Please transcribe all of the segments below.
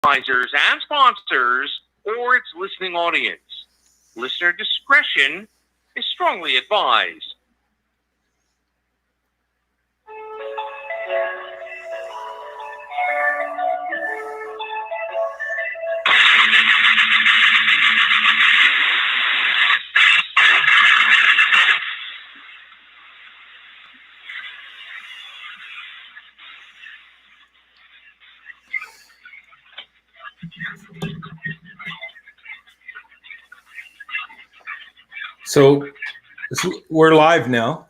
advertisers and sponsors or its listening audience. Listener discretion is strongly advised. So we're live now.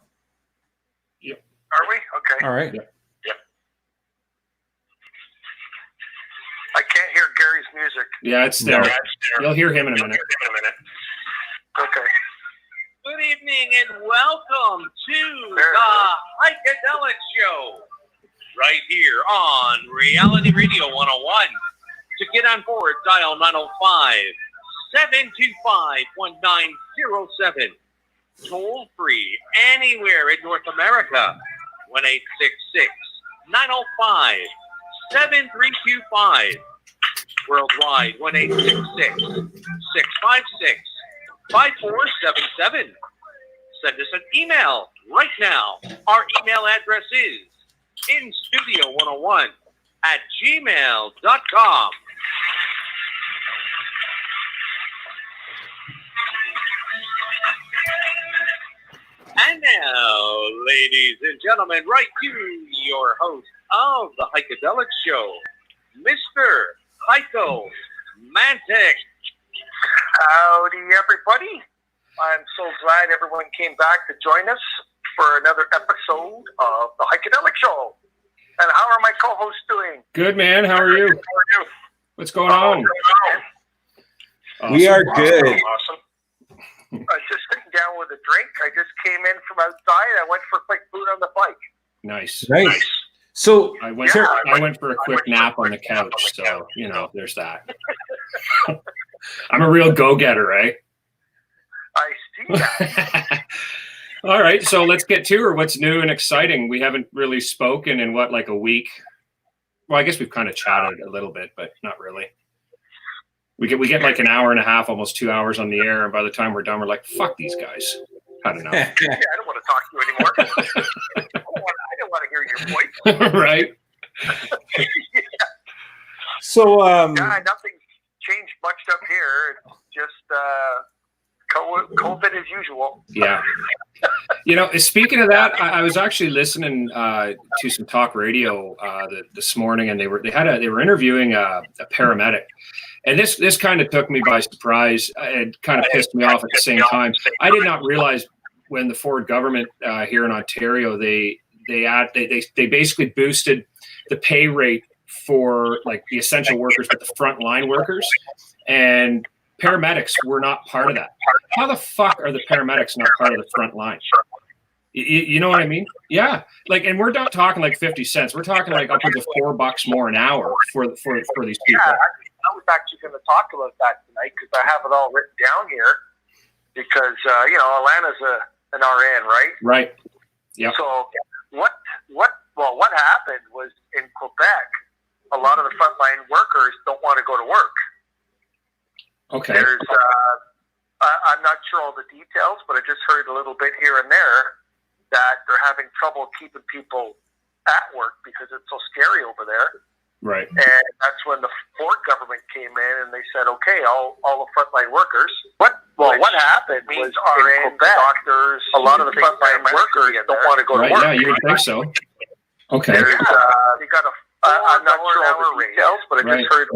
Yep. Are we? Okay. All right. Yep. I can't hear Gary's music. Yeah, it's there. No. You'll hear him in a minute. Okay. Good evening and welcome to the Heikadelic Show, right here on Reality Radio 101. To get on board, dial 905-725-1907. Toll free anywhere in North America. 1-866-905-7325. Worldwide, 1-866-656-5477. Send us an email right now. Our email address is instudio101@gmail.com. And now, ladies and gentlemen, right to your host of the Heikadelic Show, Mr. Heiko Mantic. Howdy, everybody. I'm so glad everyone came back to join us for another episode of the Heikadelic Show. And how are my co-hosts doing? Good, man. How are you? What's going on? Awesome. We are good. Awesome. Just sitting down with a drink. I just came in from outside. I went for a quick boot on the bike. Nice. So I went for a quick nap on the couch. So, there's that. I'm a real go-getter, right? I see that. All right. So let's get to her. What's new and exciting? We haven't really spoken in a week? Well, I guess we've kind of chatted a little bit, but not really. We get like an hour and a half, almost 2 hours on the air, and by the time we're done, we're like, "Fuck these guys." I don't know. Yeah, I don't want to talk to you anymore. I don't want to hear your voice. Right. Yeah. So nothing changed much up here. It's just COVID as usual. Yeah. Speaking of that, I was actually listening to some talk radio this morning, and they were interviewing a paramedic. And this kind of took me by surprise. It kind of pissed me off at the same time. I did not realize when the Ford government here in Ontario, they basically boosted the pay rate for like the essential workers, but the frontline workers, and paramedics were not part of that. How the fuck are the paramedics not part of the front line? You know what I mean? Yeah. And we're not talking like 50 cents. We're talking like upwards of $4 more an hour for these people. Yeah, I was actually going to talk about that tonight because I have it all written down here because, Alana's an RN, right? Right. Yeah. So what happened was in Quebec, a lot of the frontline workers don't want to go to work. Okay. There's, I'm not sure all the details, but I just heard a little bit here and there that they're having trouble keeping people at work because it's so scary over there. Right. And that's when the Ford government came in and they said, okay, all the frontline workers. What happened was in Quebec, doctors, a lot of the frontline workers don't want to go to work. Yeah, you would think so. Okay. There's, you got a I'm not sure all the details, but I just heard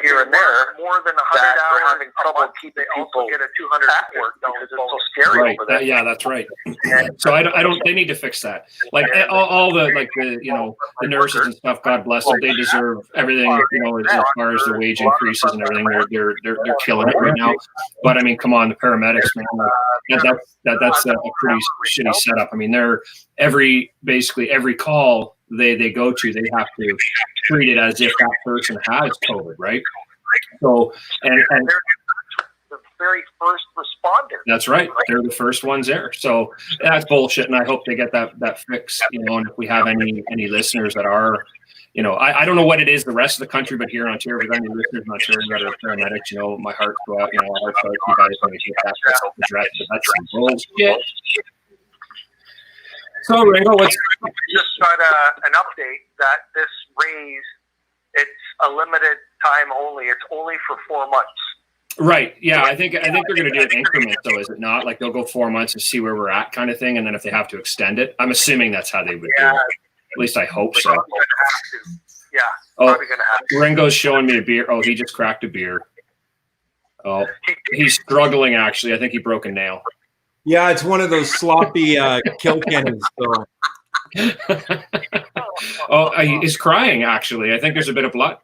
here and there more than 100 hours they're having trouble keeping people get a 200 at work because it's so scary over there. Yeah, that's right. So I don't. They need to fix that. Like all the the nurses and stuff. God bless them. They deserve everything. As far as the wage increases and everything, they're killing it right now. But I mean, come on, the paramedics, man. That's a pretty shitty setup. I mean, they're basically every call they go to, they have to treat it as if that person has COVID, right? So and they're the very first responders. That's right. They're the first ones there. So that's bullshit, and I hope they get that fixed. And if we have any listeners that are you know, I don't know what it is the rest of the country, but here in Ontario, we've got any listeners in Ontario that are paramedics. You know, my heart go out. You know, our hearts go out to you guys when we get that self-addressed, but that's some bullshit. So, Ringo, what's just got an update that this raise, it's a limited time only. It's only for 4 months. right? Yeah, I think they're going to do it in increments, though, is it not? Like they'll go 4 months and see where we're at, kind of thing, and then if they have to extend it, I'm assuming that's how they would do it. At least I hope so. Probably gonna have to. Yeah, Oh, probably gonna have to. Ringo's showing me a beer. Oh, he just cracked a beer. Oh, he's struggling. Actually, I think he broke a nail. Yeah, it's one of those sloppy kill cannons. So. Oh, he's crying. Actually, I think there's a bit of blood.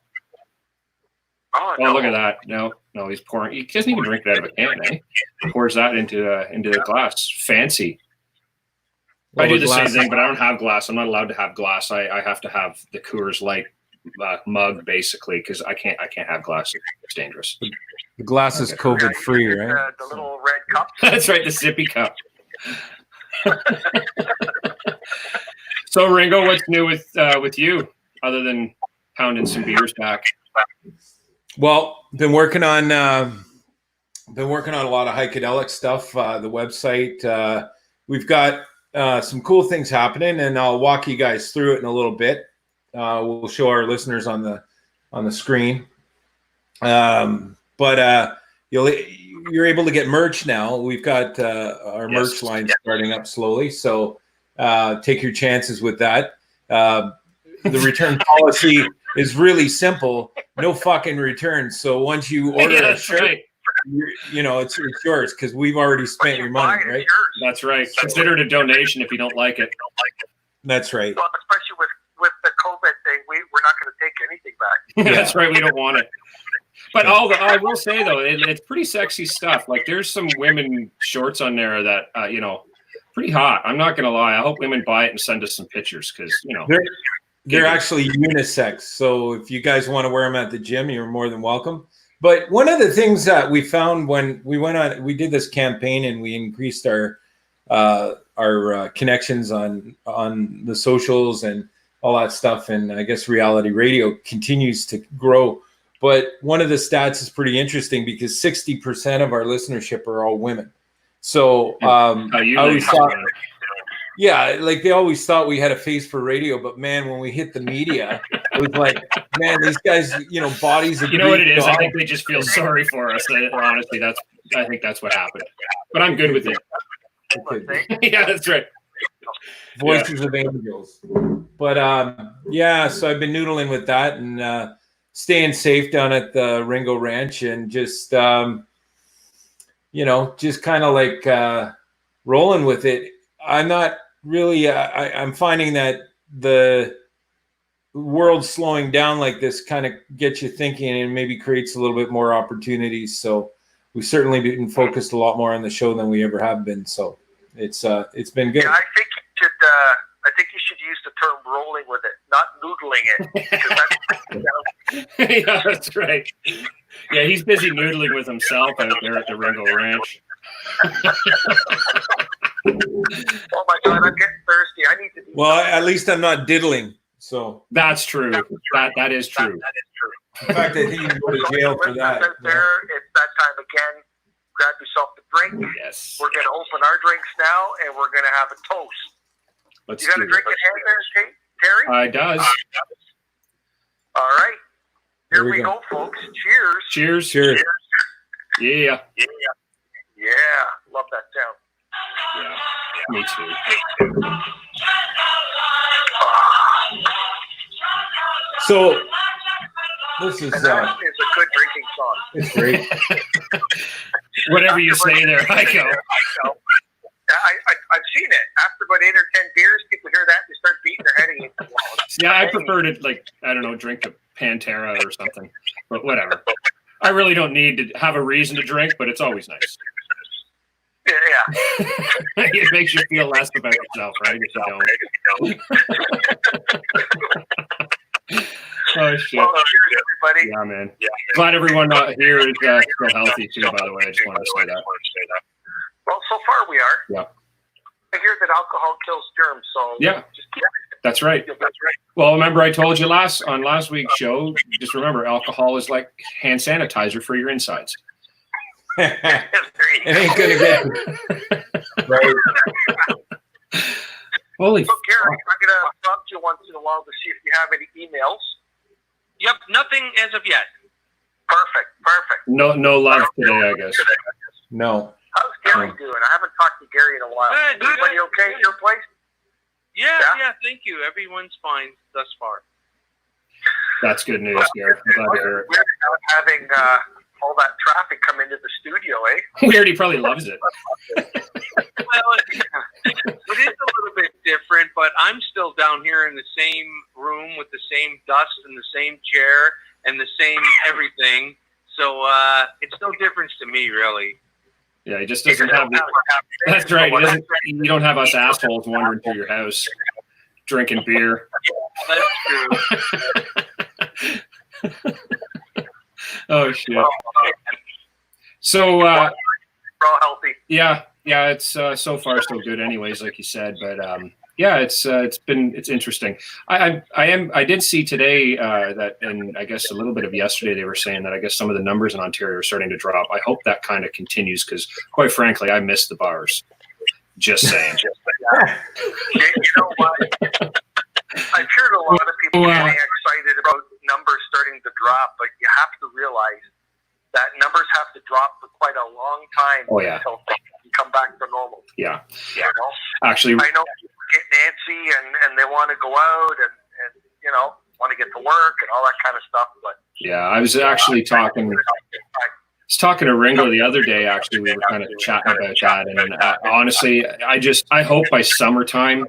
Oh, Oh, look at that. No, he's pouring. He doesn't even drink it out of a can, eh? He pours that into the glass. Fancy. I do the same thing, but I don't have glass. I'm not allowed to have glass. I have to have the Coors Light mug, basically, because I can't have glass. It's dangerous. The glass is COVID free, right? The little red cup. That's right, the sippy cup. So, Ringo, what's new with you, other than pounding some beers back? Well, been working on a lot of Heikadelic stuff. The website. We've got some cool things happening, and I'll walk you guys through it in a little bit. We'll show our listeners on the screen. But you're able to get merch now. We've got our merch line starting up slowly, so take your chances with that. The return policy is really simple. No fucking returns. So once you order a shirt, right. It's yours because we've already spent your money, right? That's right. Consider it a donation if you don't like it. That's right. Well, especially with the COVID thing, we're not going to take anything back. Yeah. That's right. We don't want it. But I will say though, it's pretty sexy stuff. Like there's some women shorts on there that pretty hot. I'm not gonna lie. I hope women buy it and send us some pictures because they're actually unisex. So if you guys want to wear them at the gym, you're more than welcome. But one of the things that we found when we did this campaign and we increased our connections on the socials and all that stuff, and I guess reality radio continues to grow. But one of the stats is pretty interesting because 60% of our listenership are all women. So I always thought, like they always thought we had a face for radio, but man, when we hit the media, it was like, man, these guys, bodies of you know what it is. I think they just feel sorry for us. Honestly, I think that's what happened. But I'm good with it. Yeah, that's right. Voices of angels. But so I've been noodling with that and staying safe down at the Ringo Ranch and just just kind of like rolling with it. I'm not really I'm finding that the world slowing down like this kind of gets you thinking and maybe creates a little bit more opportunities. So we've certainly been focused a lot more on the show than we ever have been. So it's been good. Yeah, I think you should use the term rolling with it, not noodling it. Yeah, that's right. Yeah, he's busy noodling with himself out there at the Ringo Ranch. Oh my God, I'm getting thirsty. I need to do something. At least I'm not diddling. So that's true. That is true. In fact, I think you can go to jail for that. Out there, it's that time again. Grab yourself a drink. Yes. We're going to open our drinks now, and we're going to have a toast. You got a drink in hand there, Terry? Does. All right. Here we go, folks. Cheers. Cheers. Yeah. Yeah. Love that sound. Yeah. Me too. So this is a good drinking song. It's great. Whatever you say there, Heiko. I've seen it. After about 8 or 10 beers, people hear that and they start beating their head against the wall. Yeah, I prefer to drink a Pantera or something. But whatever. I really don't need to have a reason to drink, but it's always nice. Yeah. It makes you feel less about yourself, right? If you don't. Oh, shit. Well, cheers, everybody. Yeah, man. Glad everyone here is still healthy, too, by the way. I just wanted to say that. Well, so far we are. Yeah. I hear that alcohol kills germs, so yeah. just keep it. That's right. Well, remember I told you on last week's show, just remember alcohol is like hand sanitizer for your insides. It ain't gonna get right. Holy So, Gary, I'm going to prompt you once in a while to see if you have any emails. Yep, nothing as of yet. Perfect. no love today, I guess. No. How's Gary doing? I haven't talked to Gary in a while. Good. Everybody okay at your place? Yeah, thank you. Everyone's fine thus far. That's good news, Gary. I'm glad to hear it. We're having all that traffic come into the studio, eh? Weird, he probably loves it. Well, it is a little bit different, but I'm still down here in the same room with the same dust and the same chair and the same everything. So it's no difference to me, really. Yeah, he just doesn't have. That's right. You don't have us assholes wandering through your house, drinking beer. That's true. Oh shit. So We're all healthy. yeah, it's so far so good, anyways, like you said. But yeah, it's interesting. I did see today that, and I guess a little bit of yesterday, they were saying that I guess some of the numbers in Ontario are starting to drop. I hope that kind of continues because, quite frankly, I miss the bars. Just saying. You know what? I've heard a lot of people getting excited about numbers starting to drop, but you have to realize that numbers have to drop for quite a long time until things can come back to normal. Yeah. You know? Actually, I know people get antsy and they want to go out and you know, want to get to work and all that kind of stuff. But yeah, I was actually talking to Ringo the other day. Actually, we were kind of chatting about that, and honestly, I hope by summertime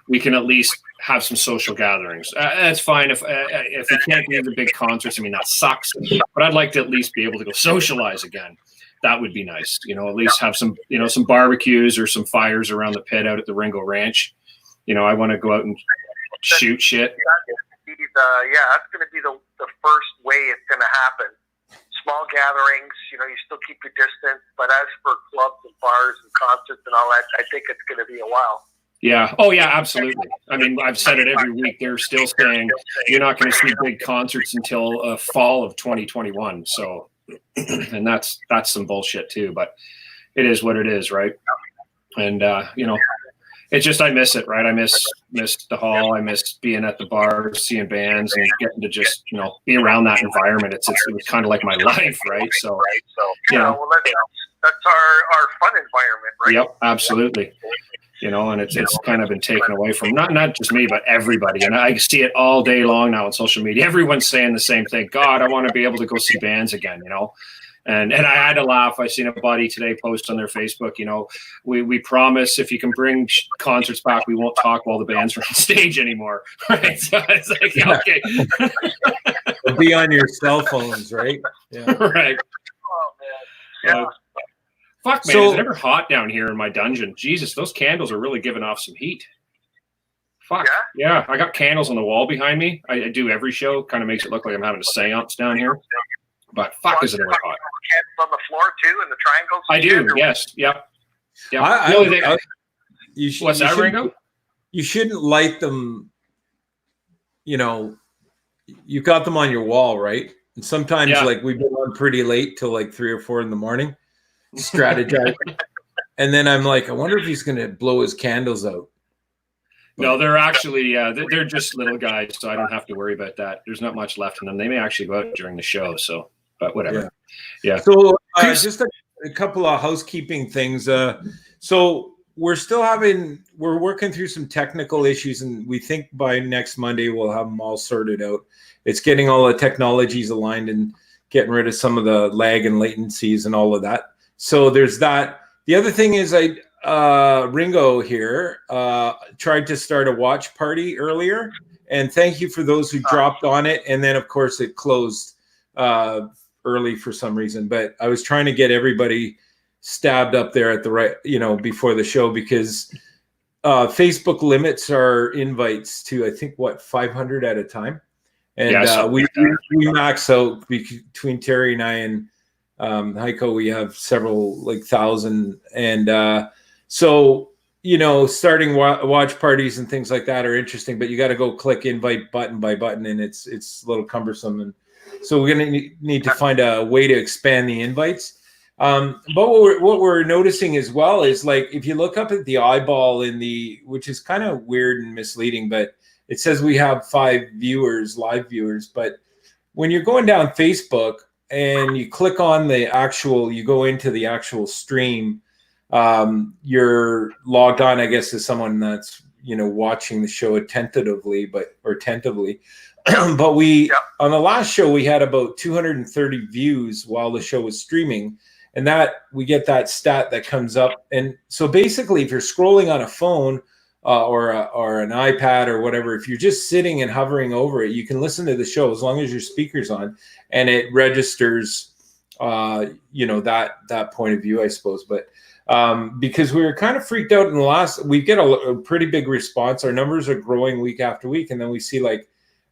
we can at least have some social gatherings. That's fine if we can't do the big concerts. I mean, that sucks, but I'd like to at least be able to go socialize again. That would be nice, you know. At least have some, you know, some barbecues or some fires around the pit out at the Ringo Ranch. You know, I want to go out and shoot shit. That's going to be the first way it's going to happen. Small gatherings, you know, you still keep your distance, but as for clubs and bars and concerts and all that, I think it's going to be a while. Yeah. Oh, yeah, absolutely. I mean, I've said it every week. They're still saying you're not going to see big concerts until fall of 2021. So, and that's some bullshit too, but it is what it is, right? And, you know, it's just, I miss it, right? I miss the hall. I miss being at the bar, seeing bands and getting to just, you know, be around that environment. It was kind of like my life, right? So, you know, well, that's our fun environment, right? Yep, absolutely. You know, and it's kind of been taken away from not just me, but everybody. And I see it all day long now on social media. Everyone's saying the same thing. God, I want to be able to go see bands again, you know? And I had to laugh. I seen a buddy today post on their Facebook, you know, we promise if you can bring concerts back, we won't talk while the bands are on stage anymore. Right. So it's like, okay. Be on your cell phones, right? Yeah. Right. Oh, man. Yeah. Fuck, man, it's never hot down here in my dungeon. Jesus, those candles are really giving off some heat. Fuck. Yeah, I got candles on the wall behind me. I do every show. Kind of makes it look like I'm having a seance down here. But fuck, is it ever hot. On the floor, too, and the triangles? I do, yes. Yep. What's that, Ringo? You shouldn't light them, you know, you got them on your wall, right? And sometimes, like, we've been on pretty late till like 3 or 4 in the morning. Strategizing, and then I'm like, I wonder if he's going to blow his candles out. No, they're actually they're just little guys, so I don't have to worry about that. There's not much left in them. They may actually go out during the show, so but whatever. Yeah. So just a couple of housekeeping things. So we're working through some technical issues, and we think by next Monday we'll have them all sorted out. It's getting all the technologies aligned and getting rid of some of the lag and latencies and all of that. So there's that. The other thing is Ringo here tried to start a watch party earlier, and thank you for those who dropped on it. And then of course it closed early for some reason, but I was trying to get everybody stabbed up there at the right, you know, before the show, because Facebook limits our invites to, I think, 500 at a time. And we max out between Terry and I and Heiko. We have several, like, 1,000. And so, starting watch parties and things like that are interesting, but you got to go click invite button by button, and it's a little cumbersome. And so we're going to need to find a way to expand the invites. But what we're noticing as well is, like, if you look up at the eyeball which is kind of weird and misleading, but it says we have 5 live viewers. But when you're going down Facebook and you click on you go into the actual stream, you're logged on, I guess, as someone that's watching the show attentively. But on the last show we had about 230 views while the show was streaming, and that we get that stat that comes up. And so basically, if you're scrolling on a phone or an iPad or whatever, if you're just sitting and hovering over it, you can listen to the show as long as your speaker's on, and it registers that point of view, I suppose. But because we were kind of freaked out in the last, we get a pretty big response. Our numbers are growing week after week, and then we see, like,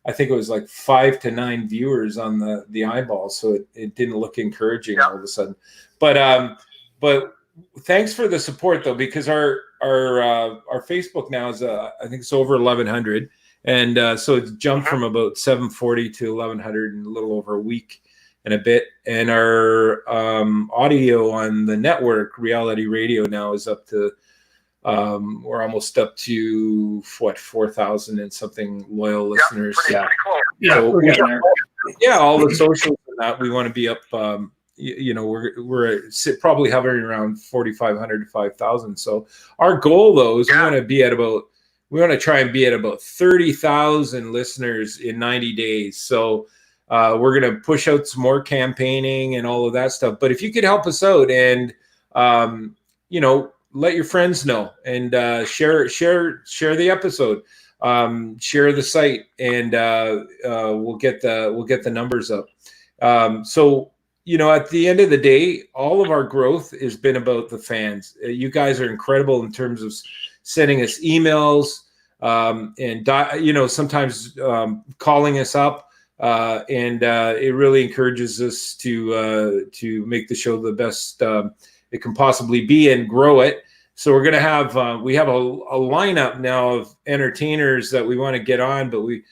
I think it was like 5 to 9 viewers on the eyeball, so it didn't look encouraging all of a sudden. But thanks for the support, though, because our Facebook now is I think it's over 1,100, and so it's jumped from about 740 to 1,100 in a little over a week and a bit. And our audio on the network, Reality Radio, now is up to we're almost up to 4,000 and something loyal listeners. Pretty close. So all the socials and that, we want to be up. We're probably hovering around 4,500 to 5,000. So our goal, though, is we want to try and be at about 30,000 listeners in 90 days. So we're going to push out some more campaigning and all of that stuff. But if you could help us out and let your friends know, and share the episode, share the site, and we'll get the numbers up. So at the end of the day, all of our growth has been about the fans. You guys are incredible in terms of sending us emails, and sometimes calling us up, and it really encourages us to make the show the best it can possibly be and grow it. So we're going to have we have a lineup now of entertainers that we want to get on, but we've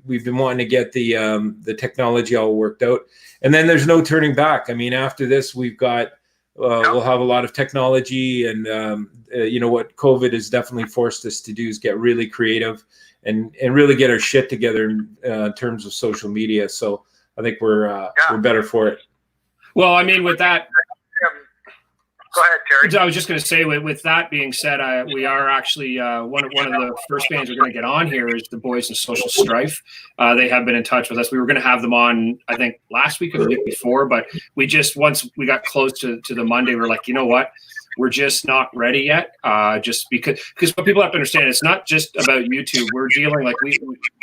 been wanting to get the technology all worked out, and then there's no turning back. I mean, after this, we've got we'll have a lot of technology, and what COVID has definitely forced us to do is get really creative and really get our shit together in terms of social media. So I think we're better for it. Well, I mean, with that. Go ahead, Terry. I was just going to say, with that being said, we are actually one of the first bands we're going to get on here is the boys in Social Strife. They have been in touch with us. We were going to have them on, I think, last week or the week before, but once we got close to the Monday, we were like, you know what? We're just not ready yet. Just because what people have to understand, it's not just about YouTube. We're dealing, like,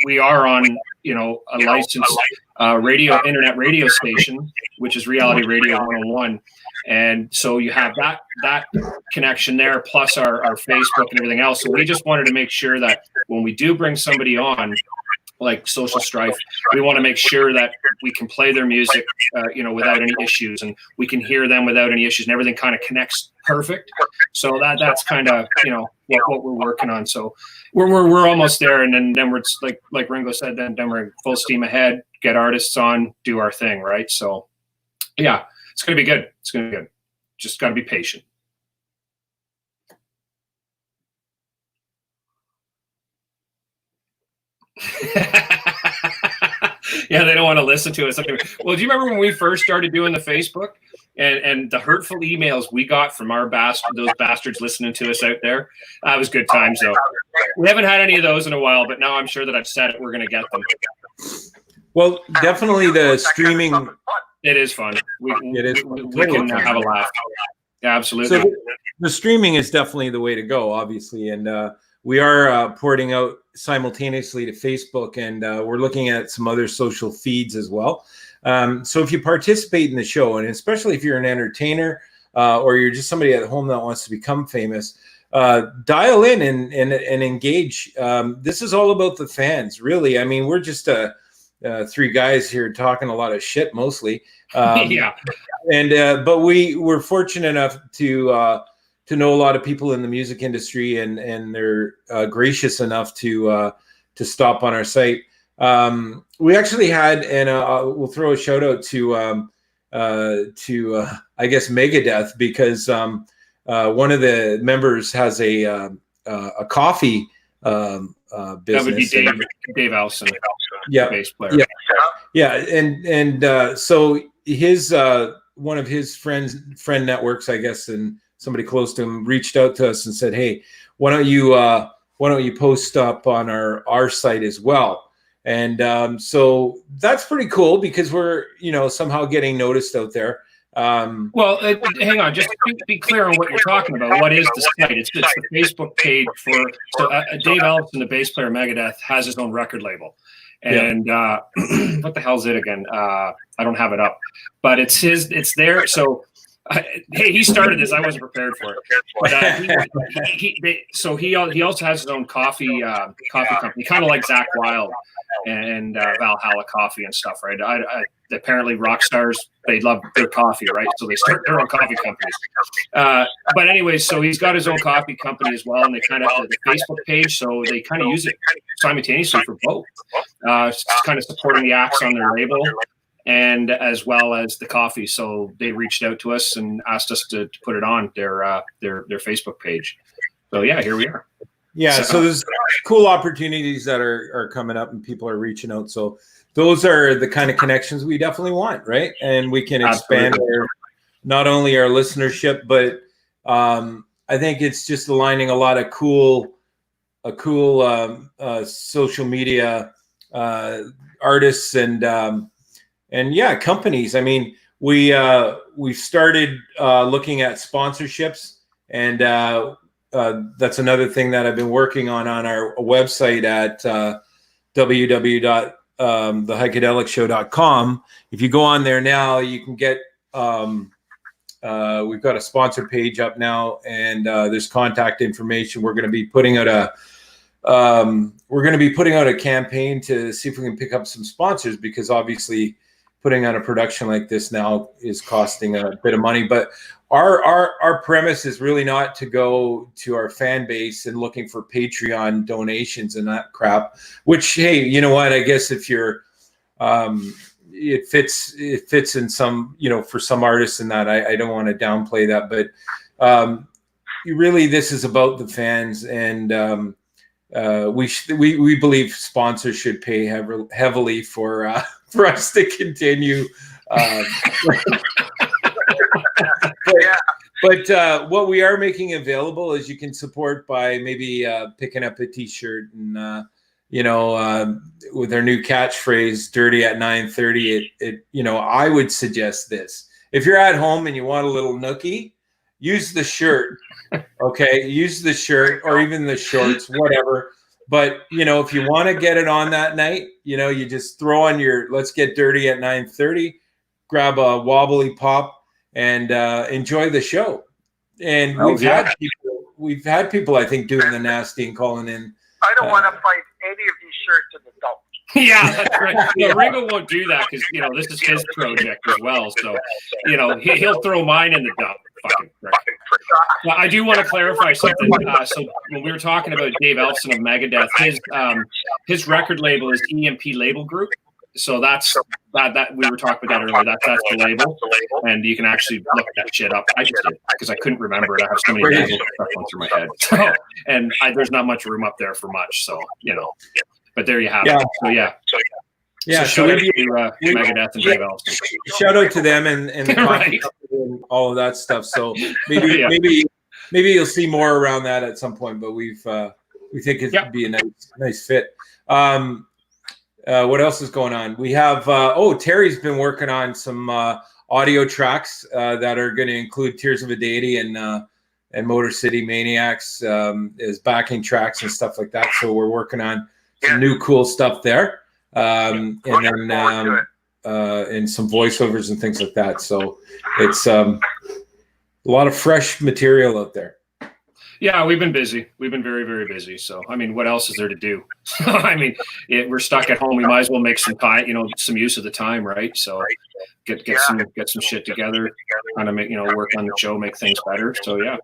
we are on a licensed internet radio station, which is Reality Radio 101. And so you have that connection there, plus our Facebook and everything else. So we just wanted to make sure that when we do bring somebody on, like Social Strife, we want to make sure that we can play their music, without any issues, and we can hear them without any issues, and everything kind of connects perfect. So that's kind of what we're working on. So we're almost there, and then we're like Ringo said, then we're full steam ahead, get artists on, do our thing, right? So yeah. It's going to be good. It's going to be good. Just got to be patient. Yeah, they don't want to listen to us. Well, do you remember when we first started doing the Facebook and the hurtful emails we got from those bastards listening to us out there? That was good times, though. We haven't had any of those in a while, but now I'm sure that I've said it. We're going to get them. Well, definitely the streaming. It is fun. We can have a laugh. Yeah, absolutely. So the streaming is definitely the way to go, obviously. And we are porting out simultaneously to Facebook, and we're looking at some other social feeds as well. So if you participate in the show, and especially if you're an entertainer or you're just somebody at home that wants to become famous, dial in and engage. This is all about the fans, really. I mean, we're just three guys here talking a lot of shit mostly. Yeah. And but we're fortunate enough to know a lot of people in the music industry, and they're gracious enough to stop on our site. We actually had, and we'll throw a shout out to I guess Megadeth, because one of the members has a coffee business. That would be Dave Allison, yeah, bass player. Yeah, and so his one of his friend networks, I guess, and somebody close to him reached out to us and said, "Hey, why don't you post up on our site as well?" And so that's pretty cool, because we're somehow getting noticed out there. Well, hang on, just be clear on what you're talking about. What is the site? It's the Facebook page for Dave Ellison, the bass player Megadeth, has his own record label. And what the hell is it again? I don't have it up, but it's there. So hey, he started this. I wasn't prepared for it. But he also has his own coffee company, kind of like Zach Wilde and Valhalla Coffee and stuff, right? Apparently rock stars, they love their coffee, right? So they start their own coffee companies. But anyways, so he's got his own coffee company as well, and they kind of have the Facebook page, so they kind of use it simultaneously for both. Kind of supporting the acts on their label, and as well as the coffee. So they reached out to us and asked us to put it on their Facebook page. So yeah, here we are. Yeah, so there's cool opportunities that are coming up, and people are reaching out. So those are the kind of connections we definitely want, right? And we can expand not only our listenership, but I think it's just aligning a lot of cool social media artists and companies. I mean, we've started looking at sponsorships, and that's another thing that I've been working on our website at www.theheikedelicshow.com. If you go on there now, you can get we've got a sponsor page up now, and there's contact information. We're going to be putting out a campaign to see if we can pick up some sponsors, because obviously putting on a production like this now is costing a bit of money. But our premise is really not to go to our fan base and looking for Patreon donations and that crap, which, hey, you know what? I guess if you're, it fits in some, for some artists in that, I don't want to downplay that, but really this is about the fans, and we believe sponsors should pay heavily for us to continue. But what we are making available is you can support by maybe picking up a T-shirt, and with our new catchphrase "Dirty at 9:30." I would suggest this: if you're at home and you want a little nookie, use the shirt. Okay, use the shirt or even the shorts, whatever. But if you want to get it on that night, you just throw on your "Let's Get Dirty at 9:30," grab a wobbly pop, and enjoy the show. And we've had people, I think, doing the nasty and calling in. I don't want to find any of these shirts in the dump. Yeah, that's right. Ringo won't do that, because this is his project as well. So he'll throw mine in the dump. Fucking prick. Well, I do want to clarify something. So when we were talking about Dave Ellison of Megadeth, his record label is EMP Label Group. So that's that we were talking about that earlier. That's the label, and you can actually look that shit up. I just did, because I couldn't remember it. I have so many labels stuff going through my head. So, and there's not much room up there for much. So but there you have it. So yeah. So shout out to Megadeth and Dave Ellison. Shout out to them and the right. And all of that stuff. So maybe you'll see more around that at some point. But we think it would be a nice fit. What else is going on? We have Terry's been working on some audio tracks that are going to include Tears of a Deity and Motor City Maniacs as backing tracks and stuff like that. So we're working on some new cool stuff there, and then and some voiceovers and things like that. So it's a lot of fresh material out there. Yeah, we've been busy. We've been very, very busy. So, I mean, what else is there to do? I mean, we're stuck at home. We might as well make some time, some use of the time, right? So, get some shit together, kind of make work on the show, make things better. So, yeah,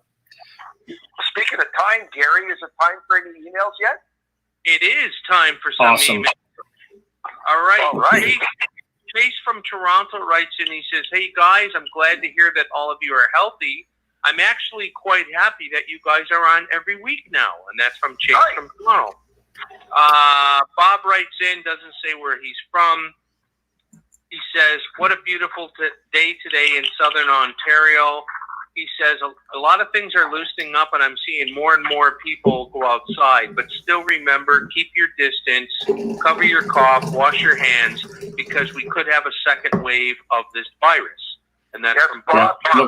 Speaking of time, Gary, is it time for any emails yet? It is time for some Awesome. emails. All right. All right. Chase from Toronto writes in. He says, "Hey guys, I'm glad to hear that all of you are healthy. I'm actually quite happy that you guys are on every week now." And that's from Chase from Toronto. Bob writes in, doesn't say where he's from. He says, "What a beautiful day today in Southern Ontario." He says, "A lot of things are loosening up, and I'm seeing more and more people go outside. But still remember, keep your distance, cover your cough, wash your hands, because we could have a second wave of this virus." And that's from Bob. Yeah.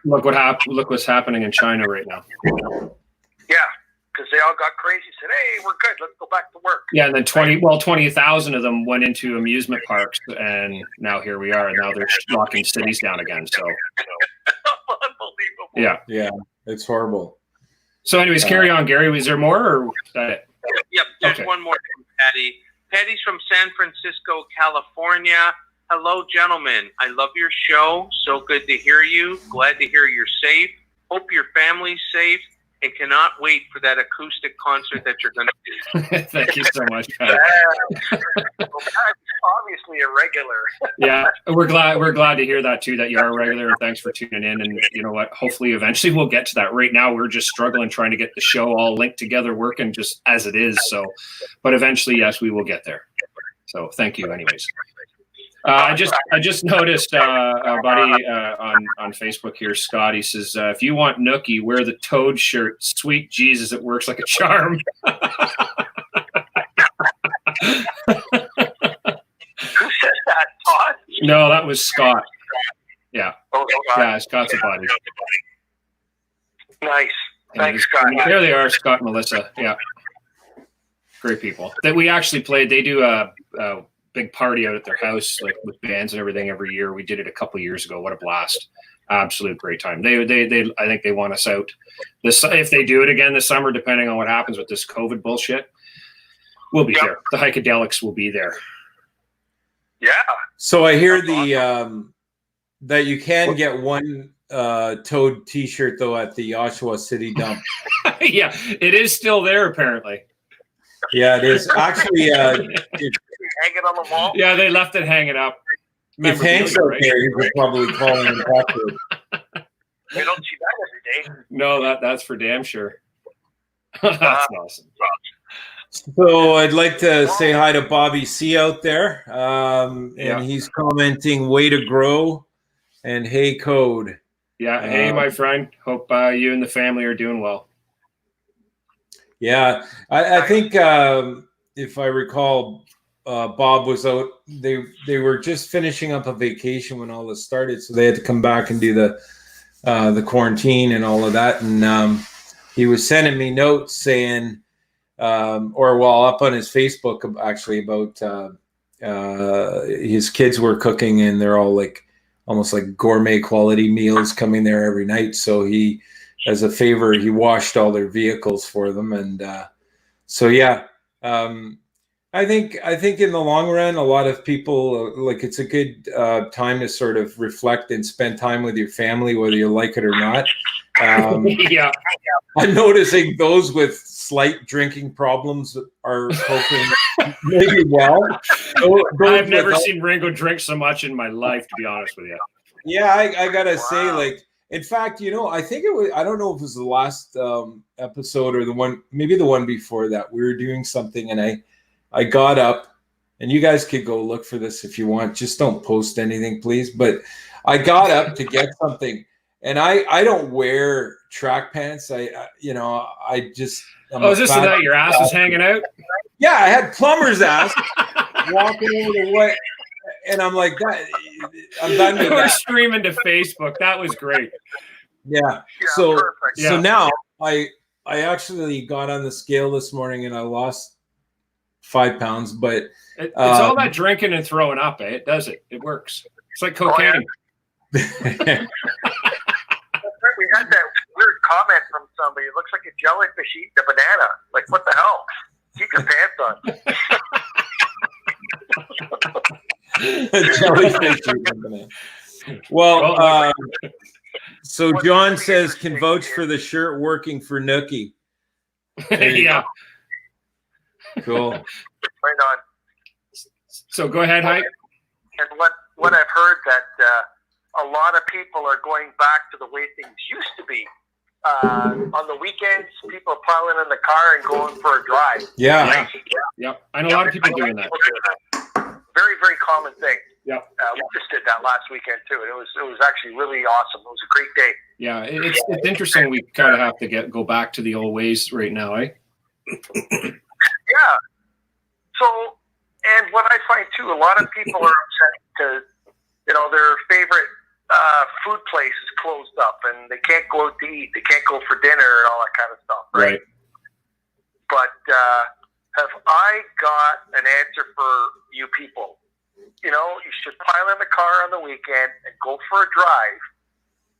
Look what happened. Look what's happening in China right now. Yeah, because they all got crazy. Said, "Hey, we're good. Let's go back to work." Yeah, and then 20,000 of them went into amusement parks, and now here we are. And now they're locking cities down again. So, Unbelievable. yeah, It's horrible. So, anyways, carry on, Gary. Was there more, or is that it? Yep, there's Okay. one more from Patty. Patty's from San Francisco, California. "Hello, gentlemen. I love your show. So good to hear you. Glad to hear you're safe. Hope your family's safe, and cannot wait for that acoustic concert that you're going to do." Thank you so much, Pat. Obviously a regular. Yeah, we're glad to hear that too, that you are a regular, and thanks for tuning in. And you know what? Hopefully, eventually, we'll get to that. Right now, we're just struggling trying to get the show all linked together, working just as it is. So, but eventually, yes, we will get there. So, thank you, anyways. I just noticed a buddy on Facebook here, Scott. He says, "If you want Nookie, wear the Toad shirt. Sweet Jesus, it works like a charm." Who said that, Todd? No, that was Scott. Yeah, Oh, yeah, Scott's a buddy. Nice. Thanks, Scott. There they are, Scott and Melissa. Yeah, great people. That we actually played. They do a big party out at their house, like with bands and everything every year. We did it a couple years ago. What a blast! Absolute great time. They I think they want us out this, if they do it again this summer, depending on what happens with this COVID bullshit. We'll be there. The Heikadelics will be there. Yeah. So I hear that you can get one Toad T-shirt though at the Oso City Dump. Yeah, it is still there apparently. Yeah, it is actually. Hang it on the wall. Yeah, they left it hanging up. If Hank's out there, he would probably call him and talk to him. We don't see that every day. No, that's for damn sure. That's awesome. So I'd like to say hi to Bobby C out there, and he's commenting, "Way to grow," and "Hey Code." Yeah, hey my friend. Hope you and the family are doing well. Yeah, I think if I recall, Bob was out. They were just finishing up a vacation when all this started, so they had to come back and do the quarantine and all of that. And he was sending me notes saying, up on his Facebook actually about his kids were cooking, and they're all like almost like gourmet quality meals coming there every night. So he, as a favor, he washed all their vehicles for them. And so, yeah, I think in the long run, a lot of people like it's a good time to sort of reflect and spend time with your family, whether you like it or not. Yeah, I'm noticing those with slight drinking problems are coping maybe well. I've never seen Ringo drink so much in my life, to be honest with you. Yeah, I gotta say, like, in fact, I think it was, I don't know if it was the last episode or maybe the one before that. We were doing something, and I got up, and you guys could go look for this if you want. Just don't post anything, please. But I got up to get something, and I don't wear track pants. I'm is this so that your ass is hanging out? Yeah, I had plumber's ass walking over the way, and I'm like, that. I'm done with We're that. streaming to Facebook. That was great. Yeah. So now I actually got on the scale this morning, and I lost 5 pounds. But It's all that drinking and throwing up. It does it. It works. It's like cocaine. We had that weird comment from somebody. It looks like a jellyfish eating a banana. Like, what the hell? Keep your pants on. Jellyfish eating banana. Well, So John says can vouch for the shirt working for Nookie. Yeah. Cool. Right on. So go ahead, Hike. And what I've heard that a lot of people are going back to the way things used to be. On the weekends, people are piling in the car and going for a drive. Yeah. Yeah. I know a lot of people doing that. Very, very common thing. Yeah. We just did that last weekend too, and it was actually really awesome. It was a great day. Yeah, it's interesting. We kind of have to go back to the old ways right now, eh? Yeah. So, and what I find too, a lot of people are upset because their favorite food place is closed up and they can't go out to eat. They can't go for dinner and all that kind of stuff, right? But have I got an answer for you people? You should pile in the car on the weekend and go for a drive,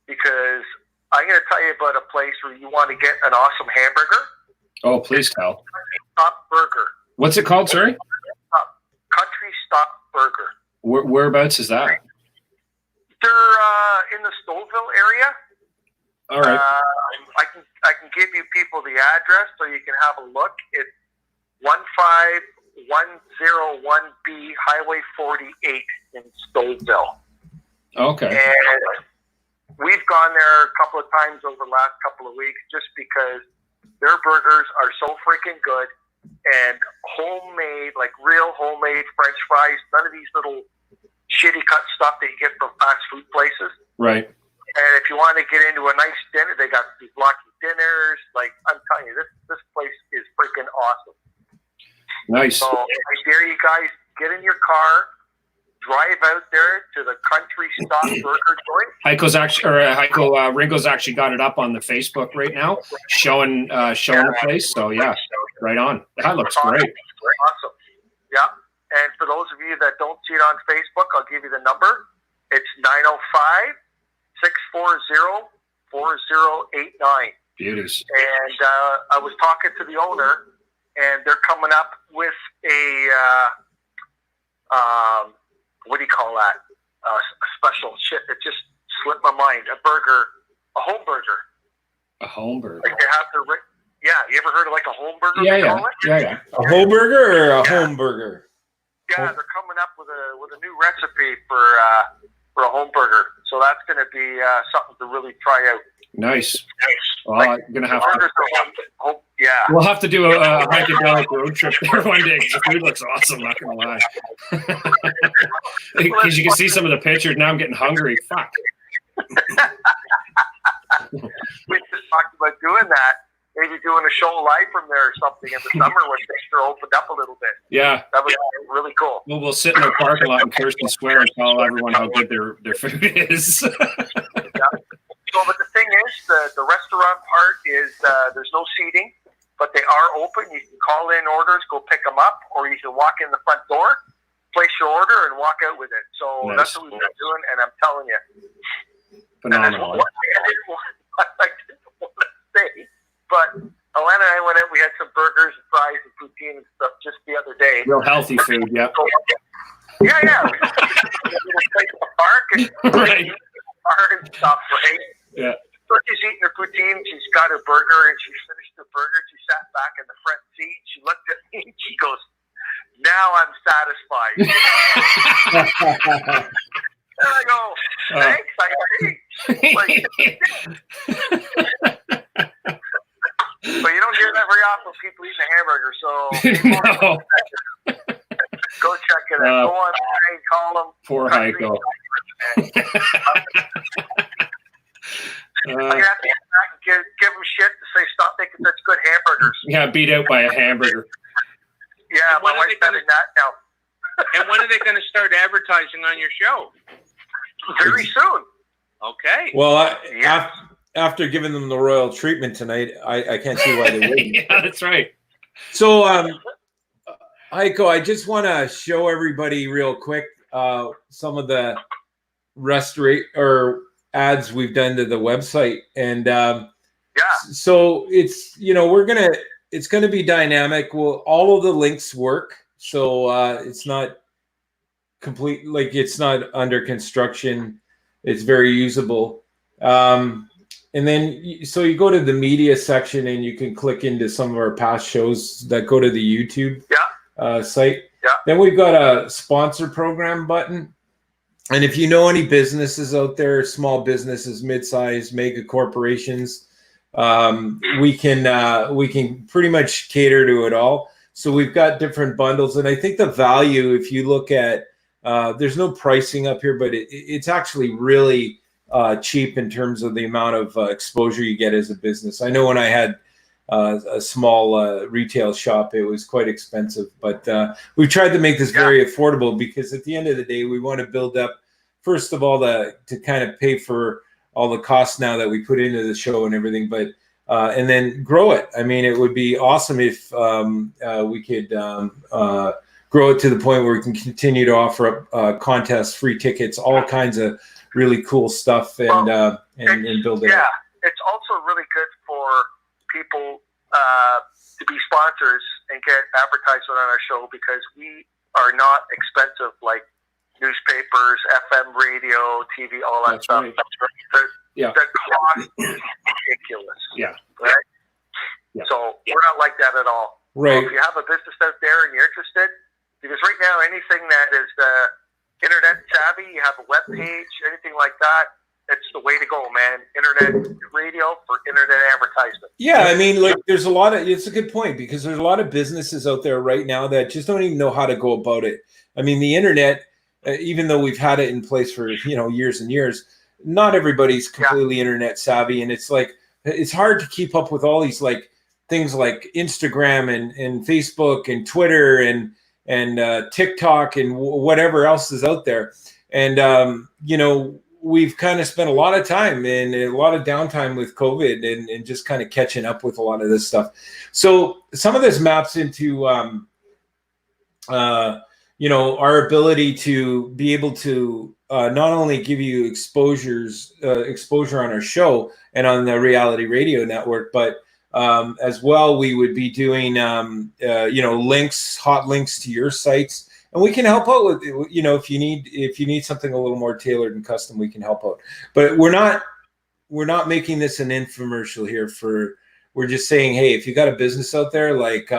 because I'm going to tell you about a place where you want to get an awesome hamburger. Oh, please tell. Stop Burger. What's it called, sorry? Country Stop Burger. Whereabouts is that? They're in the Stouffville area. All right. I can give you people the address so you can have a look. It's 15101B Highway 48 in Stouffville. Okay. And we've gone there a couple of times over the last couple of weeks just because their burgers are so freaking good and homemade, like real homemade French fries. None of these little shitty cut stuff that you get from fast food places. Right. And if you want to get into a nice dinner, they got these blocky dinners. Like, I'm telling you, this place is freaking awesome. Nice. So I dare you guys, get in your car, drive out there to the Country Stop Burger joint. Ringo's actually got it up on the Facebook right now, showing the place. So yeah, right on. That looks great. Awesome. Yeah. And for those of you that don't see it on Facebook, I'll give you the number. It's 905-640-4089. Beauties. And I was talking to the owner, and they're coming up with a what do you call that? A special shit. It just slipped my mind. A home burger. A home burger. Like they have you ever heard of like a home burger? Yeah. A whole burger or a home burger? Yeah, they're coming up with a new recipe for a home burger. So that's going to be something to really try out. Nice. Well, I'm gonna have to. Yeah. We'll have to do a Heikadelic road trip there one day. The food looks awesome. Not gonna lie. Because you can see some of the pictures. Now I'm getting hungry. Fuck. We just talked about doing that. Maybe doing a show live from there or something in the summer when things are opened up a little bit. Yeah. That would be really cool. Well, we'll sit in the parking lot in Kirsten Square and tell everyone how good their food is. Yeah. So, but the thing is, the restaurant part is there's no seating, but they are open. You can call in orders, go pick them up, or you can walk in the front door, place your order, and walk out with it. So Nice. That's what we've been doing, and I'm telling you. Phenomenal. I didn't want to say, but Alana and I went out. We had some burgers and fries and poutine and stuff just the other day. Real healthy food, yeah. Yeah. We place in the park and Right. and stuff, right? Yeah. So she's eating her poutine. She's got her burger, and she finished her burger. She sat back in the front seat. She looked at me, and she goes, "Now I'm satisfied." And I go, "Thanks, I agree." But you don't hear that very often. People eating a hamburger, so No. go check it out. Go online, call them. Poor Heiko. I'm gonna have to get back and give them shit to say stop making such good hamburgers. Yeah, beat out by a hamburger. Yeah, And my when are wife's they gonna- done that now. And when are they going to start advertising on your show? Very soon. Okay. Well, Yeah. after giving them the royal treatment tonight, I can't see why they wouldn't. Yeah, that's right. So, Heiko, I just want to show everybody real quick some of the ads we've done to the website, and so it's it's gonna be dynamic. Well, all of the links work, so it's not complete, like it's not under construction. It's very usable. And then, so you go to the media section and you can click into some of our past shows that go to the YouTube site. Yeah. Then we've got a sponsor program button. And if you know any businesses out there, small businesses, mid-sized, mega corporations, we can pretty much cater to it all. So we've got different bundles. And I think the value, if you look at, there's no pricing up here, but it's actually really cheap in terms of the amount of exposure you get as a business. I know when I had a small retail shop, it was quite expensive, but we've tried to make this very affordable, because at the end of the day, we want to build up, first of all, to kind of pay for all the costs now that we put into the show and everything, but and then grow it. I mean, it would be awesome if we could grow it to the point where we can continue to offer up contests, free tickets, all kinds of really cool stuff, and build it up. It's also really good for people to be sponsors and get advertisement on our show, because we are not expensive like newspapers, FM radio, TV, all that stuff. Right. The cost is ridiculous. Yeah. Right? Yeah. So we're not like that at all. Right. So if you have a business out there and you're interested, because right now anything that is internet savvy, you have a web page, anything like that, it's the way to go, man. Internet radio for internet advertisement. Yeah, I mean, like, there's a lot of, it's a good point, because there's a lot of businesses out there right now that just don't even know how to go about it. I mean, the internet, even though we've had it in place for, years and years, not everybody's completely internet savvy. And it's like, it's hard to keep up with all these like things like Instagram and Facebook and Twitter and TikTok and whatever else is out there. And, we've kind of spent a lot of time and a lot of downtime with COVID and just kind of catching up with a lot of this stuff. So some of this maps into, our ability to be able to not only give you exposure on our show and on the Reality Radio Network, but as well, we would be doing, links, hot links to your sites, and we can help out with, if you need something a little more tailored and custom, we can help out. But we're not making this an infomercial here. We're just saying, hey, if you got a business out there, like,